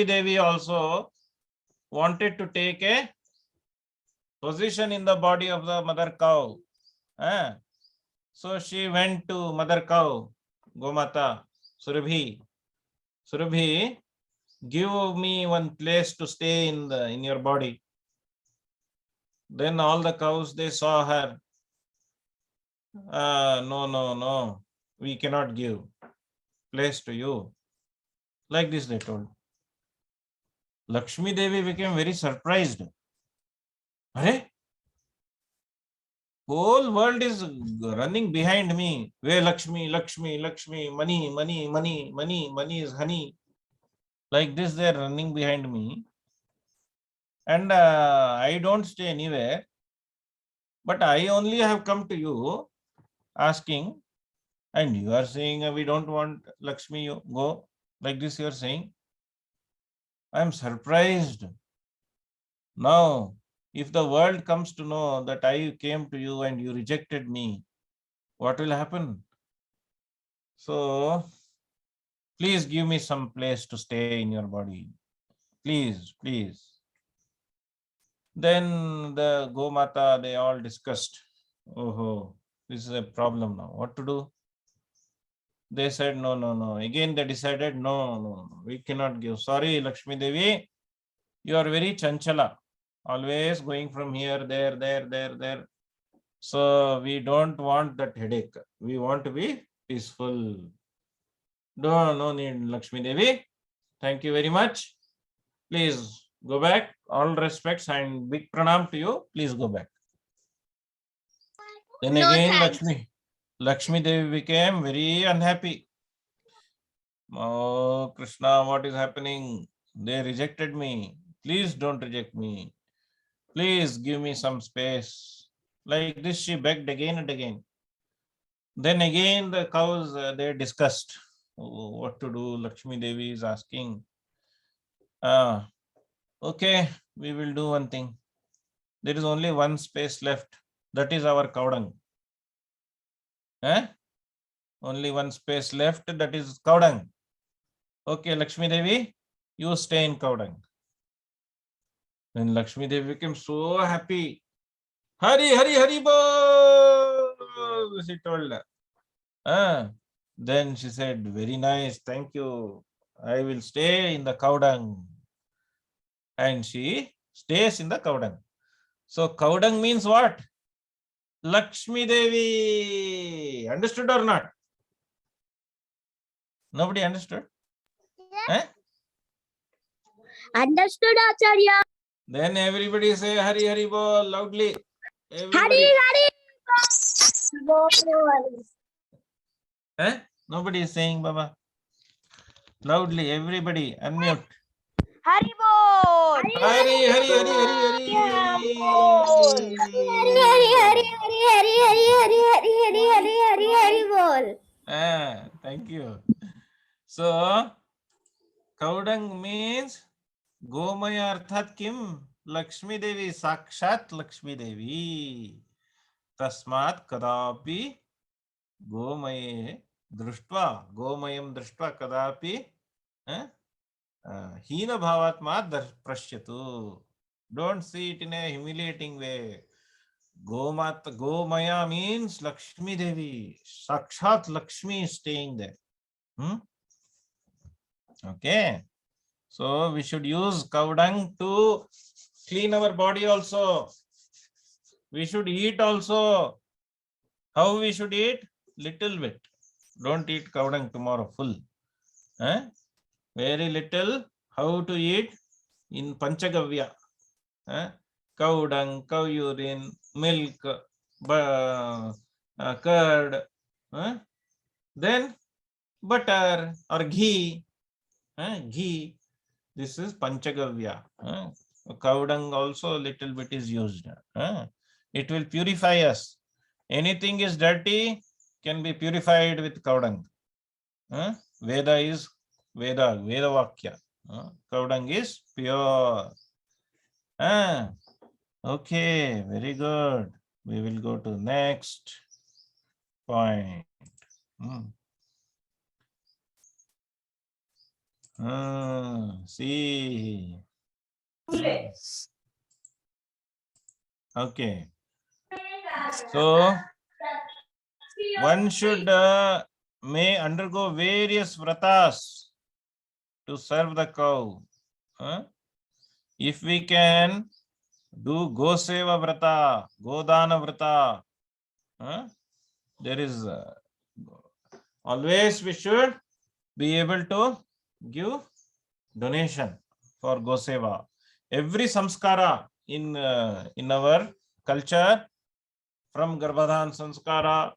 Devi also wanted to take a position in the body of the mother cow. So she went to mother cow, Gomata, Surabhi. Surabhi, give me one place to stay in your body. Then all the cows, they saw her. No, we cannot give place to you. Like this they told. Lakshmi Devi became very surprised. Arey? Whole world is running behind me. Where Lakshmi, money is honey. Like this they are running behind me. and I don't stay anywhere, but I only have come to you asking, and you are saying we don't want Lakshmi, you go, like this you are saying. I am surprised. Now, if the world comes to know that I came to you and you rejected me, what will happen? So, please give me some place to stay in your body. Please, please. Then the Gomata, they all discussed, oh, this is a problem now. What to do? They said, no, no, no. Again, they decided, no, no, we cannot give. Sorry, Lakshmi Devi, you are very chanchala. Always going from here, there, there. So we don't want that headache. We want to be peaceful. No need, Lakshmi Devi. Thank you very much. Please go back. All respects and big pranam to you. Please go back. Then No again, thanks. Lakshmi Devi became very unhappy. Oh, Krishna, what is happening? They rejected me. Please don't reject me. Please give me some space. Like this, she begged again and again. Then again, the cows, they discussed what to do. Lakshmi Devi is asking, okay, we will do one thing. There is only one space left. That is our cow dung. Only one space left. That is cow dung. Okay, Lakshmi Devi, you stay in cow dung. Then Lakshmi Devi became so happy. Hari bol, she told her. Then she said, very nice, thank you. I will stay in the cow dung. And she stays in the cow dung. So cow dung means what? Lakshmi Devi. Understood or not? Nobody understood? Understood, Acharya. Then everybody say Hari bol loudly. Everybody. Hari bol. Nobody is saying Baba. Loudly, everybody, unmute. Hari bol. Hari. Hari bol. Thank you. So, cow dung means Gomaya arthat kim? Lakshmi Devi, Sakshat Lakshmi Devi. Tasmat kadapi Gomaye Gomayam Drishtva kadapi Hina Bhavatma Prashyatu. Don't see it in a humiliating way. Gomaya means Lakshmi Devi. Sakshat Lakshmi is staying there. Okay. So we should use cow dung to clean our body also. We should eat also. How we should eat? Little bit. Don't eat cow dung tomorrow full. Very little. How to eat? In Panchagavya. Cow dung, cow urine, milk, curd, then butter or ghee. Ghee. This is Panchagavya. Cow dung also little bit is used. It will purify us. Anything is dirty can be purified with cow dung. Veda is Veda Vakya. Cow dung is pure. Okay, very good. We will go to next point. See. Okay. So one should may undergo various vratas to serve the cow. If we can do Goseva vrata, Godana vrata, there is always we should be able to give donation for Goseva. Every samskara in our culture, from Garbhadhan Sanskara,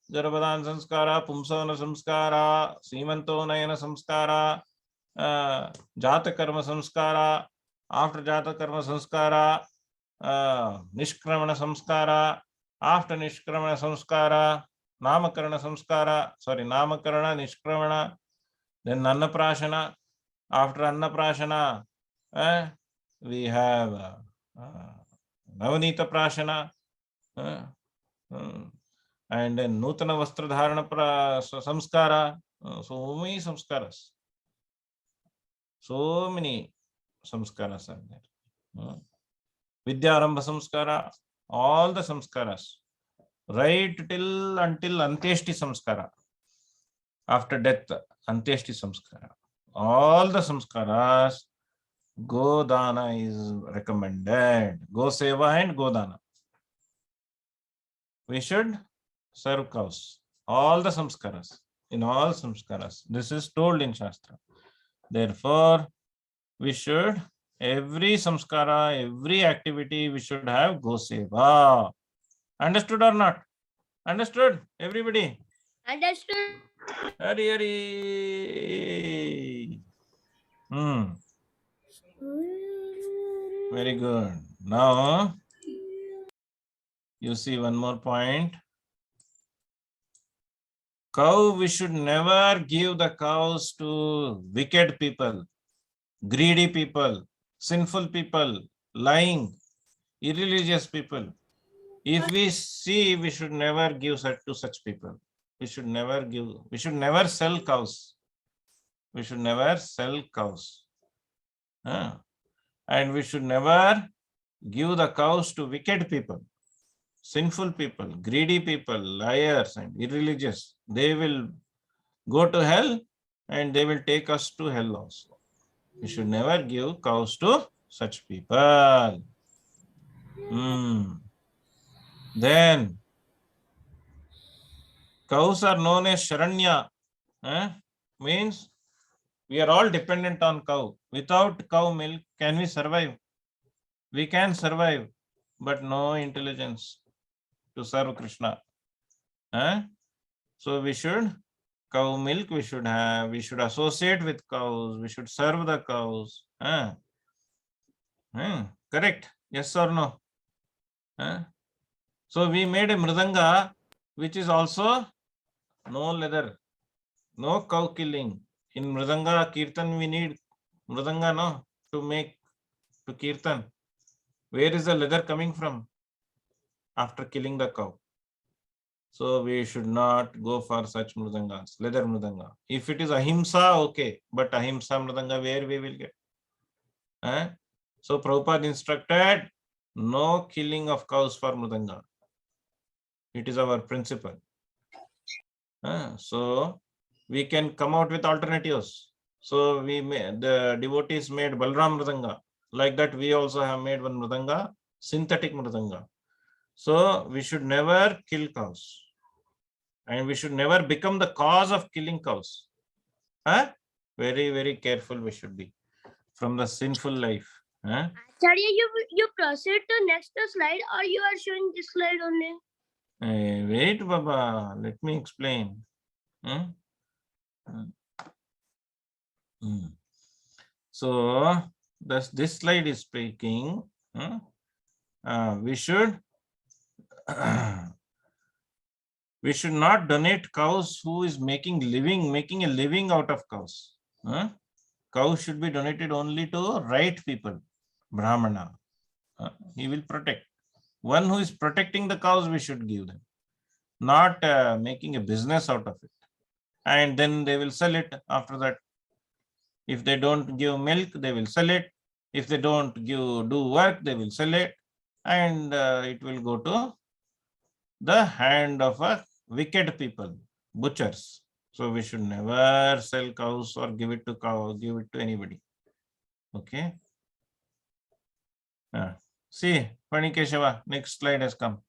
Pumsana Samskara, Simanto Nayana Samskara, Jata Karma Samskara, after jata karma samskara, nishkramana samskara, after nishkramana samskara, namakarana samskara, sorry, namakarana, nishkramana, then annaprashana, after annaprashana, we have Navanita Prashana, and then Nutana Vastradharana Samskara. So many samskaras. So many samskaras are there. Vidyarambha Samskara, all the samskaras, right till until Anteshti Samskara. After death, Anteshti Samskara. All the samskaras, Godana is recommended. Go Seva and Godana. We should serve cows. All the samskaras. In all samskaras. This is told in Shastra. Therefore, we should, every samskara, every activity, we should have Go Seva. Understood or not? Understood? Everybody? Understood. Hari Hari. Very good. Now, you see one more point. Cow, we should never give the cows to wicked people, greedy people, sinful people, lying, irreligious people. If we see, we should never give to such people. We should never give, we should never sell cows. We should never sell cows. And we should never give the cows to wicked people, sinful people, greedy people, liars and irreligious. They will go to hell and they will take us to hell also. We should never give cows to such people. Then cows are known as Sharanya. Means we are all dependent on cow. Without cow milk, can we survive? We can survive, but no intelligence to serve Krishna. So we should, cow milk we should have, we should associate with cows, we should serve the cows. Correct? Yes or no? So we made a mridanga which is also no leather, no cow killing. In mridanga kirtan we need mridanga, no, to make to kirtan. Where is the leather coming from? After killing the cow. So we should not go for such mridangas, leather mridanga. If it is ahimsa, okay, but ahimsa mridanga where we will get? So Prabhupada instructed no killing of cows for mridanga. It is our principle. So we can come out with alternatives. So the devotees made Balram mridanga. Like that we also have made one mridanga, synthetic mridanga. So we should never kill cows. And we should never become the cause of killing cows. Very, very careful we should be from the sinful life. Acharya, you proceed to next slide, or you are showing this slide only? Wait, Baba, let me explain. So this slide is speaking. We should we should not donate cows who is making a living out of cows. Cows should be donated only to right people, Brahmana. He will protect. One who is protecting the cows, we should give them, not making a business out of it. And then they will sell it after that. If they don't give milk, they will sell it. If they don't do work, they will sell it. And it will go to the hand of a wicked people, butchers. So we should never sell cows or give it to anybody. Okay. See, Panikeshava, next slide has come.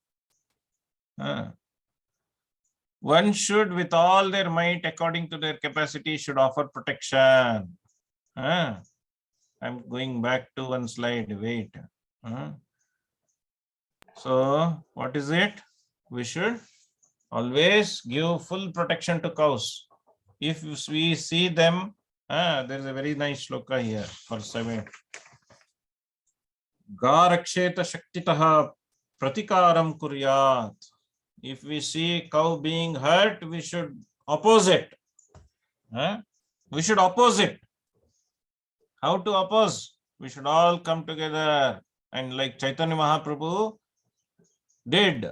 One should, with all their might, according to their capacity, should offer protection. I'm going back to one slide. Wait. So, what is it? We should always give full protection to cows. If we see them, there is a very nice shloka here for 7. Garaksheta shaktitah pratikaram kuryat. If we see cow being hurt, we should oppose it. We should oppose it. How to oppose? We should all come together and like Chaitanya Mahaprabhu did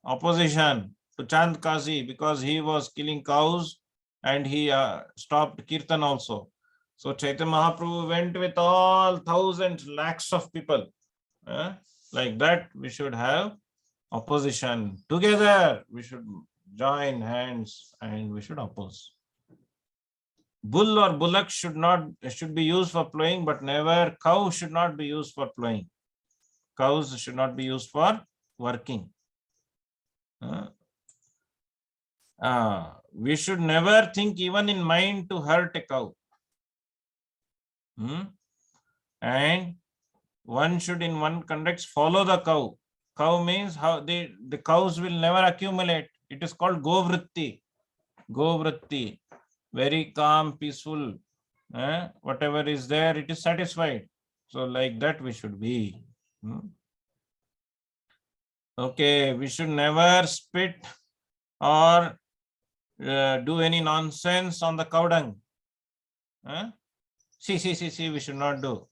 opposition to Chand Kazi because he was killing cows and he stopped Kirtan also. So Chaitanya Mahaprabhu went with all thousands, lakhs of people. Like that, we should have opposition. Together, we should join hands and we should oppose. Bull or bullock should be used for plowing, but never cow should not be used for plowing. Cows should not be used for working. We should never think even in mind to hurt a cow. And one should in one context follow the cow. Cow means how the cows will never accumulate. It is called govritti. Govritti. Very calm, peaceful. Whatever is there, it is satisfied. So like that we should be. Okay, we should never spit or do any nonsense on the cow dung. See, we should not do.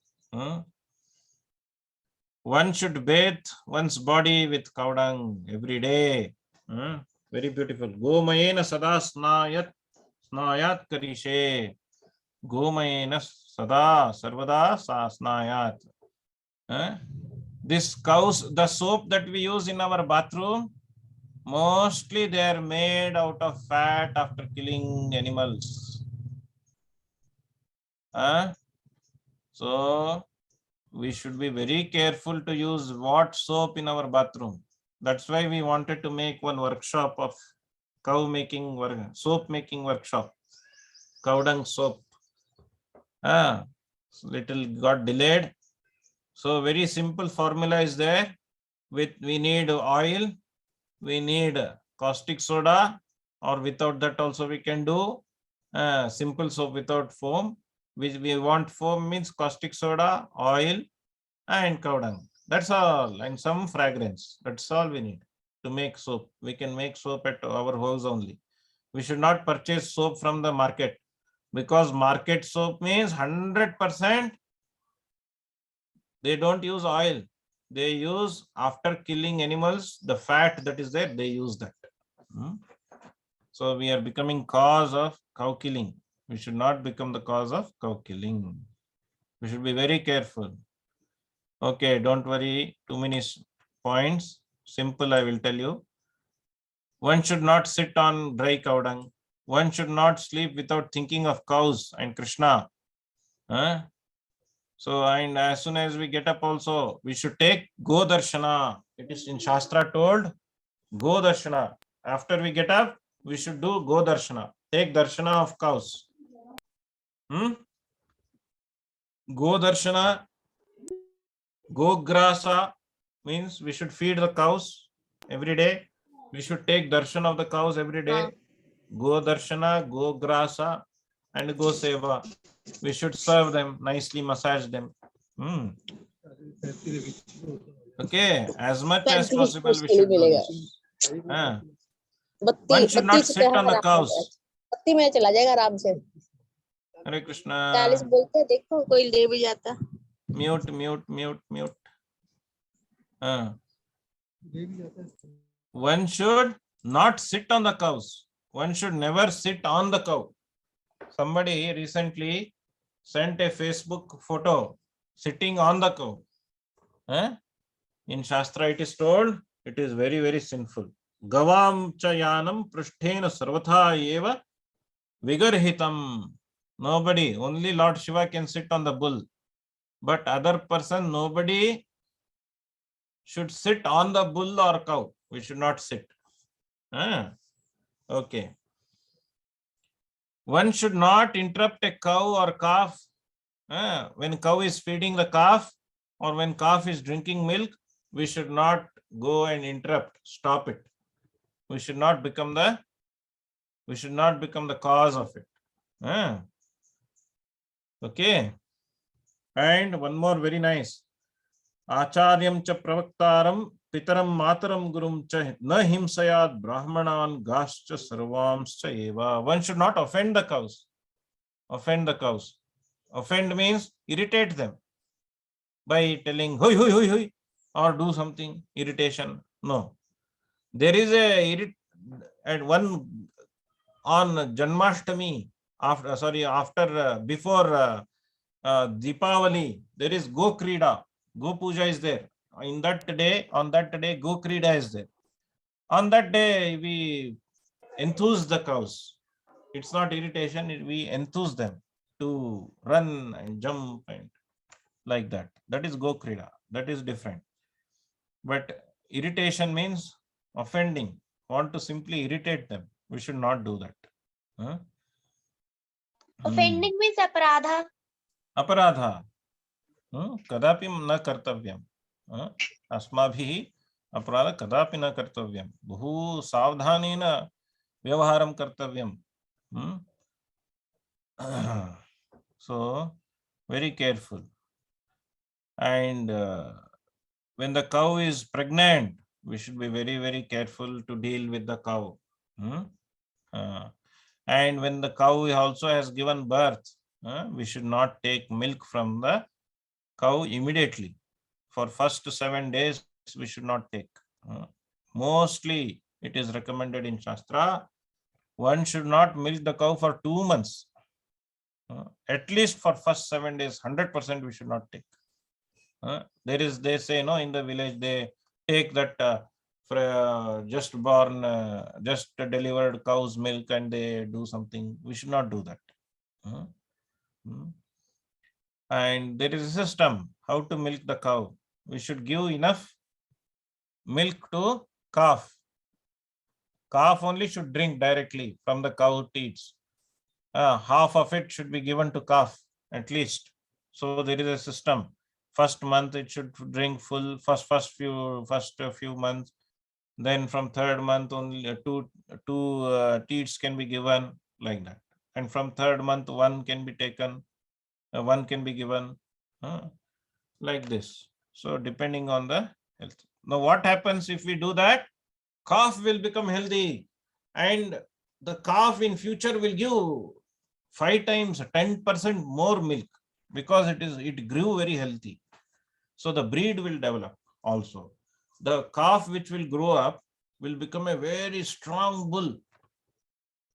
One should bathe one's body with cow dung every day. Very beautiful. Gomayena sada snayat karishe. Gomayena sada sarvada sa snayat. This cows, the soap that we use in our bathroom, mostly they are made out of fat after killing animals. So we should be very careful to use what soap in our bathroom. That's why we wanted to make one workshop of cow making, soap making workshop, cow dung soap. Little got delayed. So very simple formula is there. We need oil, we need caustic soda, or without that also we can do simple soap without foam. We want foam means caustic soda, oil, and cow dung. That's all, and some fragrance. That's all we need to make soap. We can make soap at our house only. We should not purchase soap from the market, because market soap means 100% they don't use oil. They use, after killing animals, the fat that is there, they use that. So we are becoming cause of cow killing. We should not become the cause of cow killing. We should be very careful. Okay, don't worry, too many points. Simple, I will tell you. One should not sit on dry cow dung. One should not sleep without thinking of cows and Krishna. So, and as soon as we get up also, we should take Go Darshana. It is in Shastra told, Go Darshana. After we get up, we should do Go Darshana. Take Darshana of cows. Go Darshana, Go Grasa means we should feed the cows every day. We should take darshan of the cows every day. Go Darshana, Go Grasa, and Go Seva. We should serve them, nicely massage them. Okay, as much as possible we should do this. One should not sit on the cows. में चला जाएगा आराम से. Hare Krishna. 40 बोलते देखो कोई ले भी जाता. Mute. One should not sit on the cows. One should never sit on the cow. Somebody recently sent a Facebook photo sitting on the cow. In Shastra it is told it is very, very sinful. Gavam chayanam prishthena sarvatha eva vigarhitam. Nobody, only Lord Shiva can sit on the bull. But other person, nobody should sit on the bull or cow. We should not sit. Okay. One should not interrupt a cow or calf. When cow is feeding the calf or when calf is drinking milk, we should not go and interrupt, stop it. We should not become the cause of it. Okay. And one more very nice. आचार्यं च प्रवक्तारं पितरं मातरं गुरुं च न हिंसयात् ब्राह्मणान् गाश्च सर्वांश्च एव. One should not offend the cows. Offend the cows. Offend means irritate them by telling hoi hoi hoi hoi or do something irritation. No. There is at one on Janmashtami after before Deepavali, there is Go Krida. Go Puja is there. On that day, Go Krida is there. On that day, we enthuse the cows. It's not irritation, we enthuse them to run and jump and like that. That is Go Krida. That is different. But irritation means offending. Want to simply irritate them. We should not do that. Huh? Offending means aparadha. अपराधा कदापि न कर्तव्यम् अस्माभिः अपराध कदापि न कर्तव्यम् बहु सावधानेन व्यवहारं कर्तव्यम् so very careful. And when the cow is pregnant, we should be very careful to deal with the cow. And when the cow also has given birth, we should not take milk from the cow immediately. For first 7 days, we should not take. Mostly, it is recommended in Shastra, one should not milk the cow for 2 months. At least for first 7 days, 100% we should not take. They say, no, in the village, they take that just born, just delivered cow's milk and they do something. We should not do that. And there is a system how to milk the cow. We should give enough milk to calf. Calf only should drink directly from the cow teats. Half of it should be given to calf at least. So there is a system. First month it should drink full. First few months. Then from third month only two teats can be given, like that. And from third month one can be taken. One can be given like this. So depending on the health. Now what happens if we do that? Calf will become healthy, and the calf in future will give 5 times, 10% more milk because it grew very healthy. So the breed will develop also. The calf which will grow up will become a very strong bull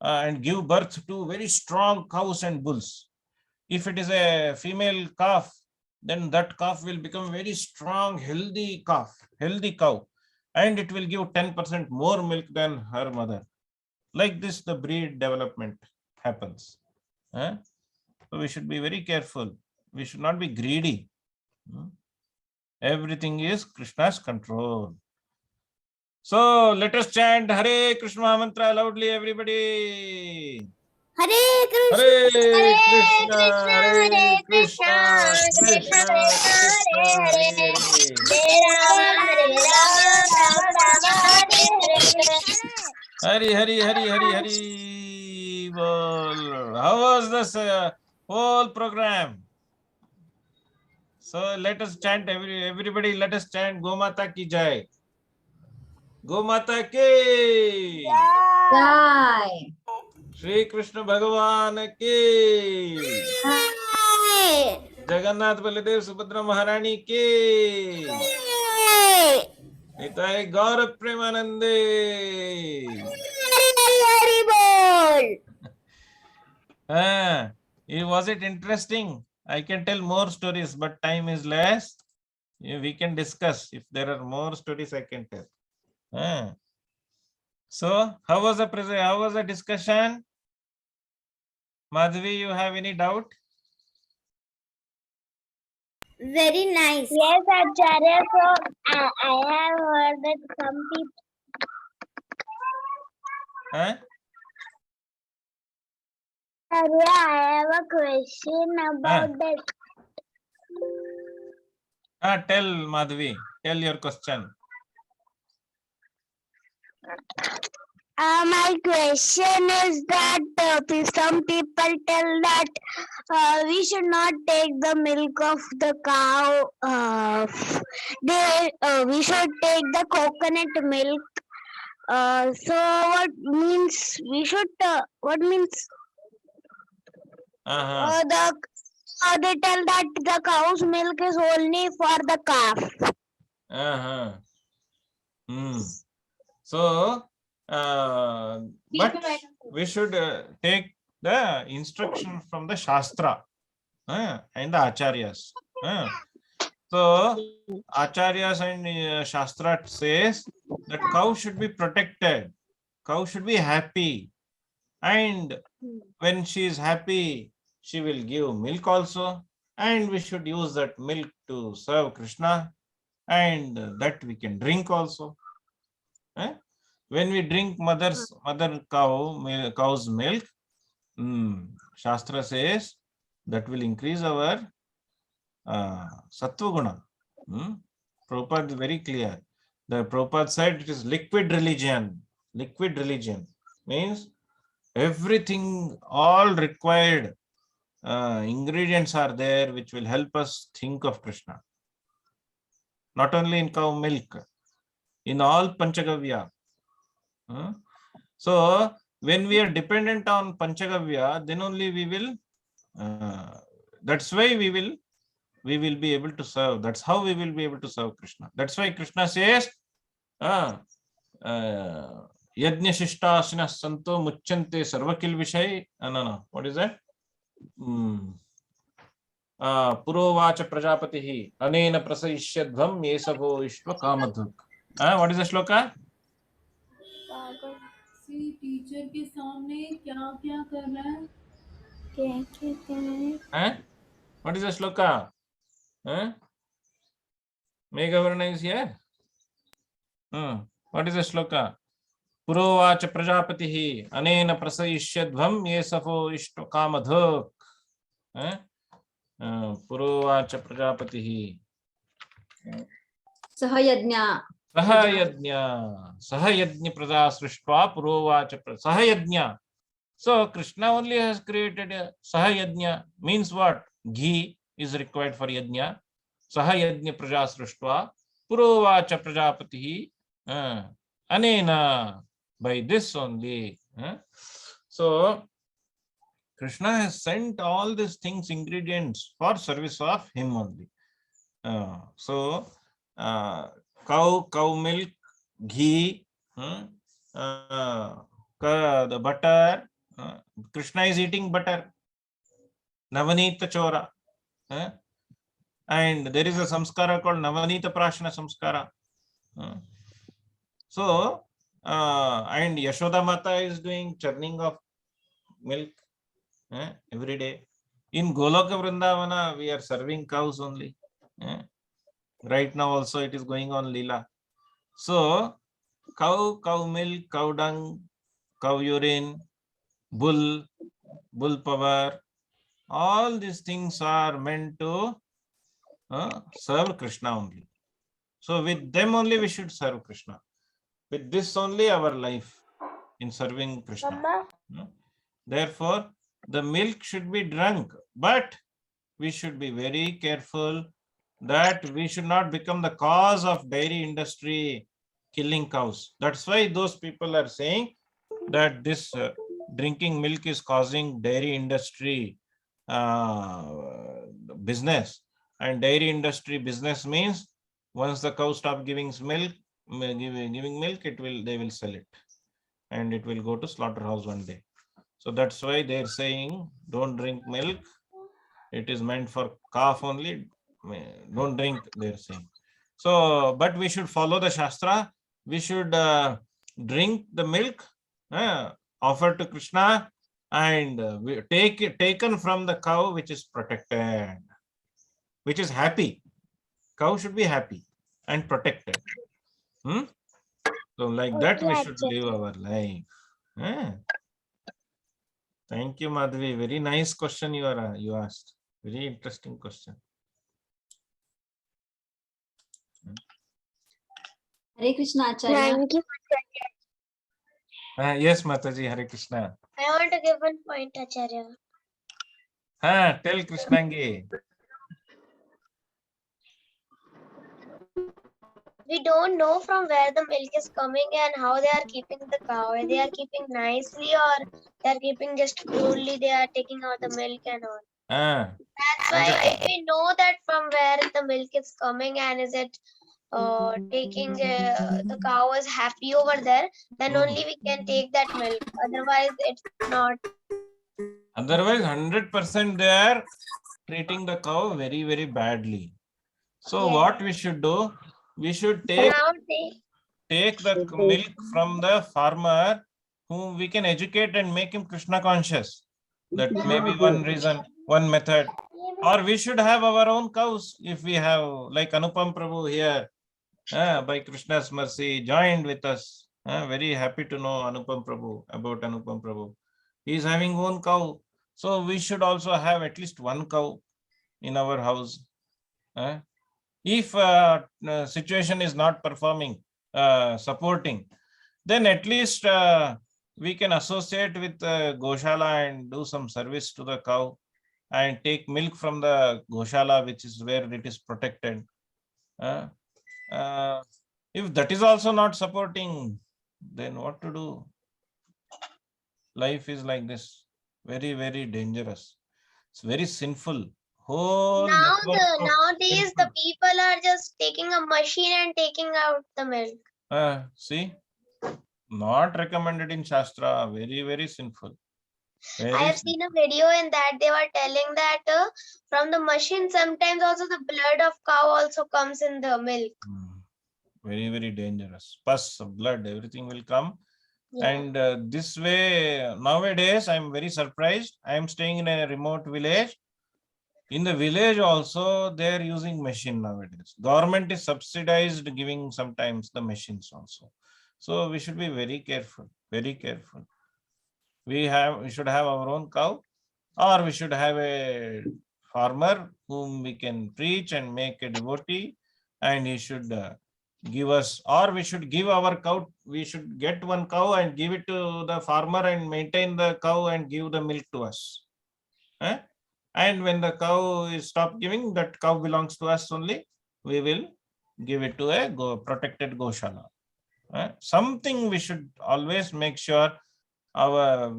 and give birth to very strong cows and bulls. If it is a female calf, then that calf will become very strong, healthy cow, and it will give 10% more milk than her mother. Like this, the breed development happens. So we should be very careful. We should not be greedy. Everything is Krishna's control. So let us chant Hare Krishna mantra loudly, everybody. Hare Krishna. Hare Krishna, Hare Krishna, Krishna, Krishna, Krishna, Hare Rama, Hare Hare. Bol. How was this whole program? So let us chant, everybody let us chant Gomata ki jai. Gomata ki Jai. Shri Krishna Bhagavan ki Jagannath Baladev Subhadra Maharani ki Nitai Gaurav Premanande. Was it interesting? I can tell more stories, but time is less. We can discuss. If there are more stories, I can tell. So, how was the discussion? Madhvi, you have any doubt? Very nice. Yes, Acharya. So I have heard that some people. Acharya, I have a question about that. Tell Madhvi. Tell your question. My question is that some people tell that we should not take the milk of the cow. We should take the coconut milk. So what means we should? What means they tell that the cow's milk is only for the calf. So, but we should take the instruction from the Shastra and the Acharyas. So, Acharyas and Shastra says that cow should be protected. Cow should be happy. And when she is happy, she will give milk also. And we should use that milk to serve Krishna. And that we can drink also. When we drink mother cow's milk, Shastra says that will increase our sattva guna. Prabhupada is very clear. The Prabhupada said it is liquid religion. Liquid religion means everything, all required ingredients are there which will help us think of Krishna. Not only in cow milk, in all Panchagavya. So, when we are dependent on Panchagavya, then only we will, that's why we will be able to serve. That's how we will be able to serve Krishna. That's why Krishna says, Yajna Shishtasina Santo Muchante Sarvakil Vishay. No. What is that? Purovacha Prajapatihi Anena Prasayishyadvam Yesavo Ishva Kamadhuk. What is the shloka? Teacher के सामने क्या क्या कर रहा है? What is the shloka? Meghavarna is here. What is the shloka? Purovacha Prajapatihi Anena Prasayishyadvam Yesavo Ishva Kamadhuk. Purovacha Prajapatihi Sahayajna Praja Srishtva Purovacha Sahayajna. So Krishna only has created a Sahayajna. Means what? Ghee is required for yajna. Sahayajna Praja Srishtva Purovacha Prajapatihi Anena. By this only. So Krishna has sent all these things, ingredients for service of him only. So cow milk, ghee, the butter. Krishna is eating butter. Navanita Chora. And there is a samskara called Navanita Prashna Samskara. So, and Yashoda Mata is doing churning of milk every day. In Goloka Vrindavana, we are serving cows only. Right now also it is going on Leela. So, cow milk, cow dung, cow urine, bull power, all these things are meant to serve Krishna only. So with them only we should serve Krishna. With this only our life in serving Krishna. Therefore, the milk should be drunk, but we should be very careful that we should not become the cause of dairy industry killing cows. That's why those people are saying that this drinking milk is causing dairy industry business. And dairy industry business means once the cow stop giving milk, they will sell it, and it will go to slaughterhouse one day. So that's why they're saying don't drink milk. It is meant for calf only. Don't drink, they're saying. So, but we should follow the Shastra. We should drink the milk offered to Krishna, and we taken from the cow which is protected, which is happy. Cow should be happy and protected. So like that we should live our life. Thank you, Madhvi. Very nice question you asked. Very interesting question. Hare Krishna Acharya. Thank you. Yes, Mataji, Hare Krishna. I want to give one point, Acharya. Tell Krishnangi. We don't know from where the milk is coming and how they are keeping the cow. Whether they are keeping nicely or they are keeping just crudely. They are taking out the milk and all. That's why if we know that from where the milk is coming and is it taking the cow is happy over there, then only we can take that milk. Otherwise, it's not. Otherwise, 100% they are treating the cow very, very badly. So Yeah. what we should do? We should take the milk from the farmer whom we can educate and make him Krishna conscious. That may be one reason, one method. Or we should have our own cows if we have, like Anupam Prabhu here, by Krishna's mercy, joined with us. Very happy to know Anupam Prabhu, about Anupam Prabhu. He is having own cow. So we should also have at least one cow in our house. If situation is not performing, supporting, then at least we can associate with Goshala and do some service to the cow and take milk from the Goshala, which is where it is protected. If that is also not supporting, then what to do? Life is like this, very, very dangerous. It's very sinful. Nowadays the people are just taking a machine and taking out the milk. See, not recommended in Shastra. Very, very sinful. I have seen a video in that they were telling that from the machine sometimes also the blood of cow also comes in the milk. Very, very dangerous. Pus, blood, everything will come. Yeah. And this way, nowadays, I am very surprised. I am staying in a remote village. In the village also, they are using machine nowadays. Government is subsidized, giving sometimes the machines also. So we should be very careful, very careful. We should have our own cow, or we should have a farmer whom we can preach and make a devotee, and he should give us, or we should give our cow. We should get one cow and give it to the farmer and maintain the cow and give the milk to us. And when the cow is stopped giving, that cow belongs to us only. We will give it to a protected Goshala. Something we should always make sure our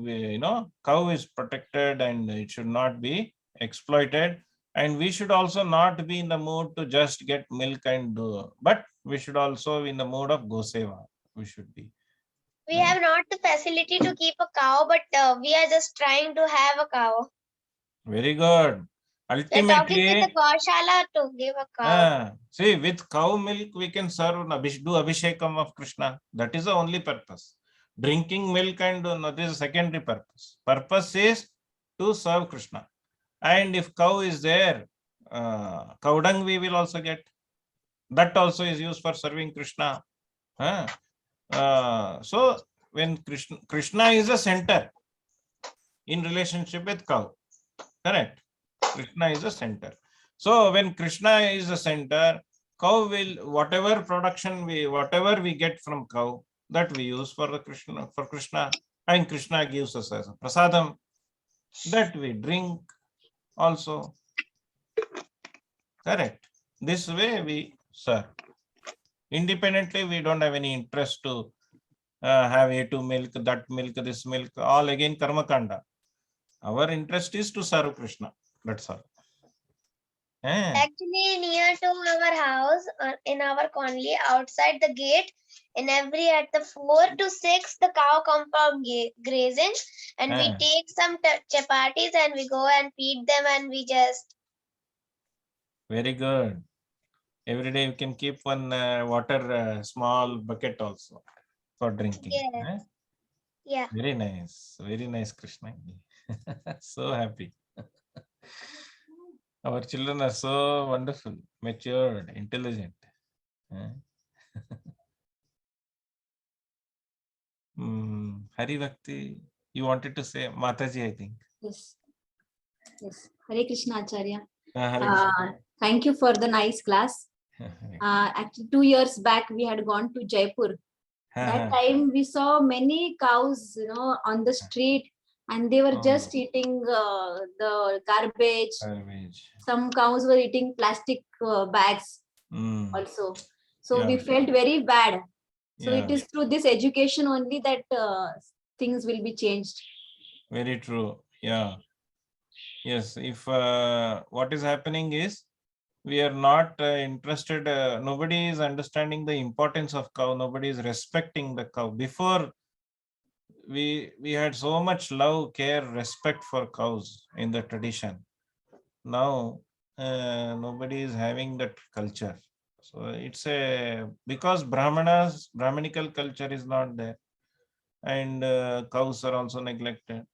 cow is protected and it should not be exploited. And we should also not be in the mood to just get milk and do, but we should also be in the mood of Goseva. We should be. We have not the facility to keep a cow, but we are just trying to have a cow. Very good. Ultimately, we're talking with the Gaushala to give a cow. See, with cow milk, we can serve, do Abhishekam of Krishna. That is the only purpose. Drinking milk and that is a secondary purpose. Purpose is to serve Krishna. And if cow is there, cow dung we will also get. That also is used for serving Krishna. So when Krishna is a center in relationship with cow, correct? Krishna is a center. So when Krishna is a center, cow will, whatever we get from cow, that we use for the Krishna, and Krishna gives us as a prasadam that we drink also. Correct. This way we serve. Independently, we don't have any interest to have A2 milk, that milk, this milk, all again karma kanda. Our interest is to serve Krishna. That's all. Actually, near to our house, in our colony, outside the gate, at the 4 to 6, the cow come from grazing, and we take some chapatis and we go and feed them, and we just. Very good. Every day we can keep one water small bucket also for drinking. Yeah. Yeah. Very nice, Krishna. So happy. Our children are so wonderful, matured, intelligent. Hari Bhakti, you wanted to say, Mataji, I think. Yes. Hare Krishna, Acharya. Hare Krishna. Thank you for the nice class. Actually, 2 years back, we had gone to Jaipur That time we saw many cows, on the street, and they were just eating the garbage. Some cows were eating plastic bags also. So we felt very bad. So it is through this education only that things will be changed. Very true. Yeah. Yes. If what is happening is we are not interested, nobody is understanding the importance of cow. Nobody is respecting the cow. Before, we had so much love, care, respect for cows in the tradition. Now nobody is having that culture. So it's because Brahmanical culture is not there, and cows are also neglected.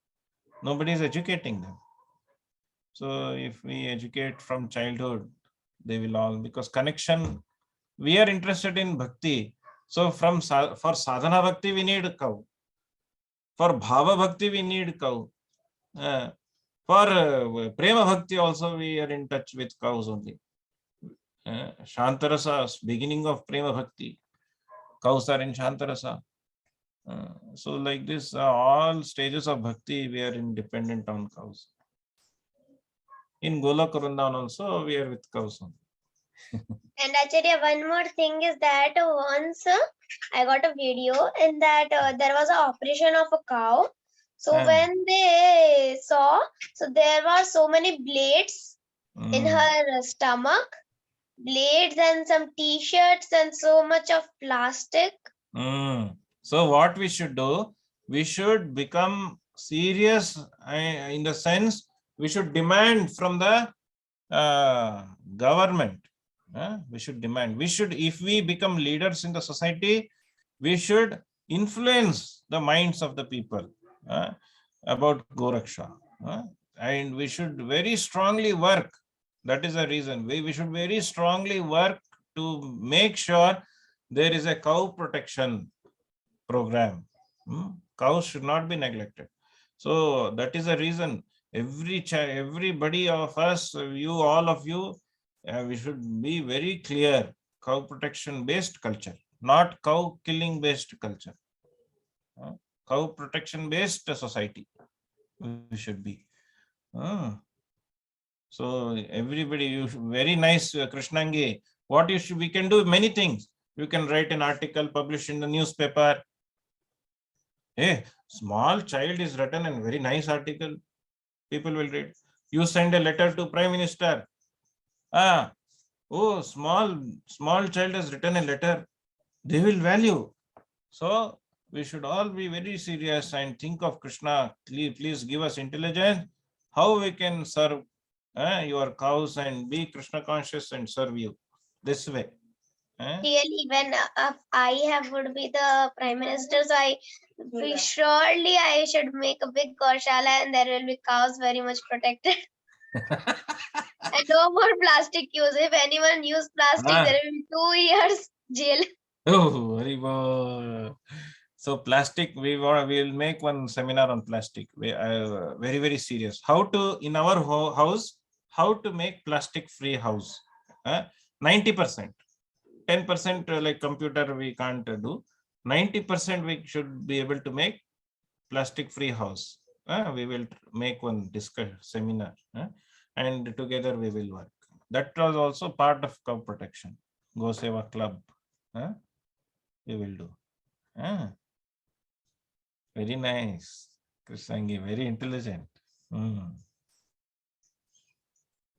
Nobody is educating them. So if we educate from childhood, they will all, because connection, we are interested in bhakti. So for sadhana bhakti, we need a cow. For bhava bhakti, we need cow. For prema bhakti also, we are in touch with cows only. Shantarasa, beginning of prema bhakti, cows are in Shantarasa. So like this, all stages of bhakti, we are independent on cows. In Golok Vrindavan also, we are with cows only. And Acharya, one more thing is that once I got a video in that there was an operation of a cow. So when they saw, so there were so many blades in her stomach, blades and some t-shirts and so much of plastic. So what we should do, we should become serious in the sense, we should demand from the government. We should demand. We should, if we become leaders in the society, we should influence the minds of the people about Goraksha. And we should very strongly work. That is the reason. We should very strongly work to make sure there is a cow protection program. Cows should not be neglected. So that is the reason. Everybody of us, you, all of you, we should be very clear. Cow protection based culture, not cow killing based culture. Cow protection based society we should be. So everybody, you should, very nice, Krishnangi. What we can do many things. You can write an article, publish in the newspaper. Hey, small child is written a very nice article. People will read. You send a letter to Prime Minister. Oh, small child has written a letter. They will value. So we should all be very serious and think of Krishna. Please give us intelligence. How we can serve your cows and be Krishna conscious and serve you this way. Really, when I would be the Prime Minister, so surely I should make a big Gaushala and there will be cows very much protected. And no more plastic use. If anyone use plastic, there will be 2 years jail. Oh, very good. So plastic, we will make one seminar on plastic. We very, very serious. How to, in our house, how to make plastic free house. 90%. 10% like computer we can't do. 90% we should be able to make plastic free house. We will make one seminar and together we will work. That was also part of cow protection. Go Seva Club. We will do. Very nice. Krishnangi, very intelligent.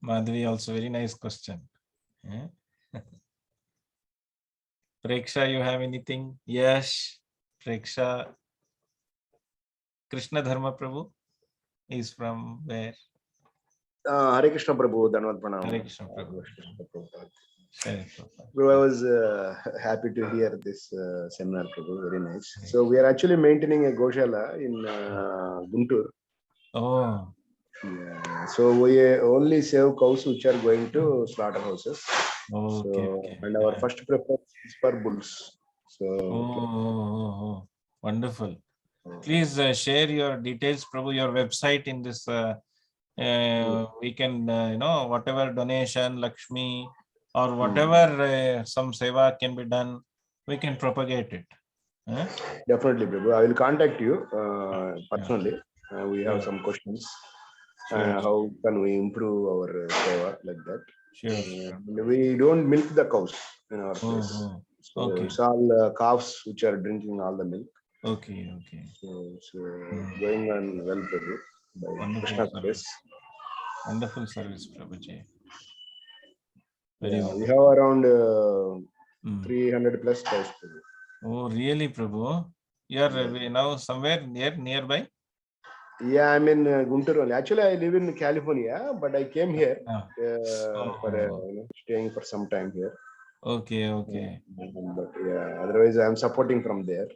Madhvi, also very nice question. Preksha, you have anything? Yes, Preksha. Krishna Dharma Prabhu is from where? Hare Krishna Prabhu, Dhanavad Pranam. Hare Krishna Prabhu. Bro, I was happy to hear this seminar, Prabhu. Very nice. So we are actually maintaining a Goshala in Guntur. Oh. Yeah. So we only save cows which are going to slaughterhouses. Okay. And our first preference is for bulls. So wonderful. Please share your details, Prabhu, your website in this. We can, whatever donation, Lakshmi, or whatever some seva can be done, we can propagate it. Huh? Definitely, Prabhu. I will contact you personally. We have Sure. some questions. Sure. How can we improve our seva like that? Sure. Sure. We don't milk the cows in our Oh, place. oh. So Okay. it's all calves which are drinking all the milk. Okay. Okay. So Hmm. going on well, Prabhu. By Wonderful Krishna's service. grace. Wonderful service, Prabhuji. Very Yeah, we wonderful. have around Hmm. 300 plus cows, Prabhu. Oh, really, Prabhu? You are now somewhere nearby? Yeah, I'm in Guntur only. Actually, I live in California, but I came here Ah. for Oh. staying for some time here. Okay. Okay. But yeah, otherwise I'm supporting from there.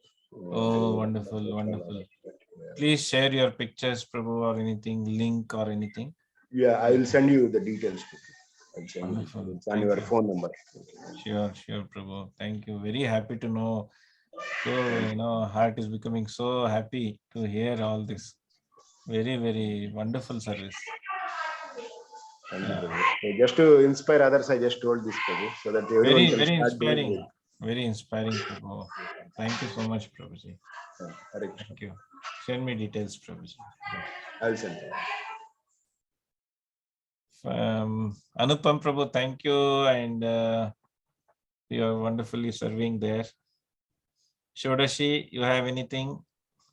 Oh, wonderful, wonderful. Please share your pictures, Prabhu, or anything, link or anything. Yeah, I will send you the details. I'll send you Wonderful. details. It's on Thank your you. phone number. Sure, Prabhu. Thank you. Very happy to know. So, heart is becoming so happy to hear all this. Very, very wonderful service. Thank you, Yeah. Prabhu. So just to inspire others, I just told this, Prabhu, so that everyone Very, can very start doing inspiring. it. Very inspiring, Prabhu. Thank you so much, Prabhuji. Hare Krishna. Thank you. Send me details, Prabhuji. I'll send you. Anupam Prabhu, thank you, and you are wonderfully serving there. Shodashi, you have anything?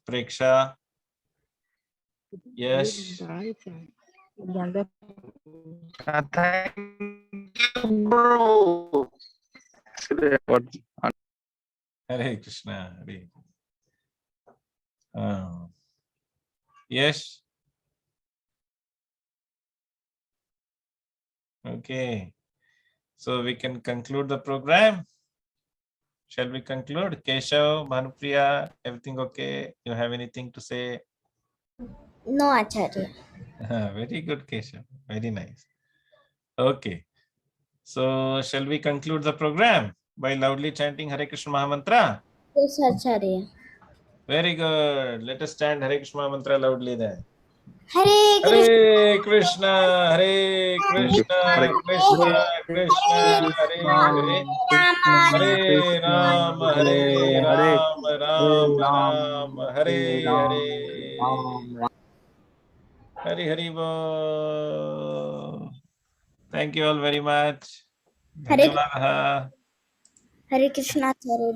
Preksha? Yes. Thank you, bro. Hare Krishna. Hare. Yes. Okay. So we can conclude the program. Shall we conclude? Keshav, Bhanupriya, everything okay? You have anything to say? No, Acharya. Very good, Keshav. Very nice. Okay. So shall we conclude the program by loudly chanting Hare Krishna Mahamantra? Yes, Acharya. Very good. Let us chant Hare Krishna Mahamantra loudly then. Hare Krishna. Hare Krishna, Hare Krishna, Krishna Krishna, Hare Hare, Hare Ram, Hare Ram, Ram Ram, Hare Hare. Hari Hari Bol. Thank you all very much. Hare Dhanyawadaha. Krishna, Acharya.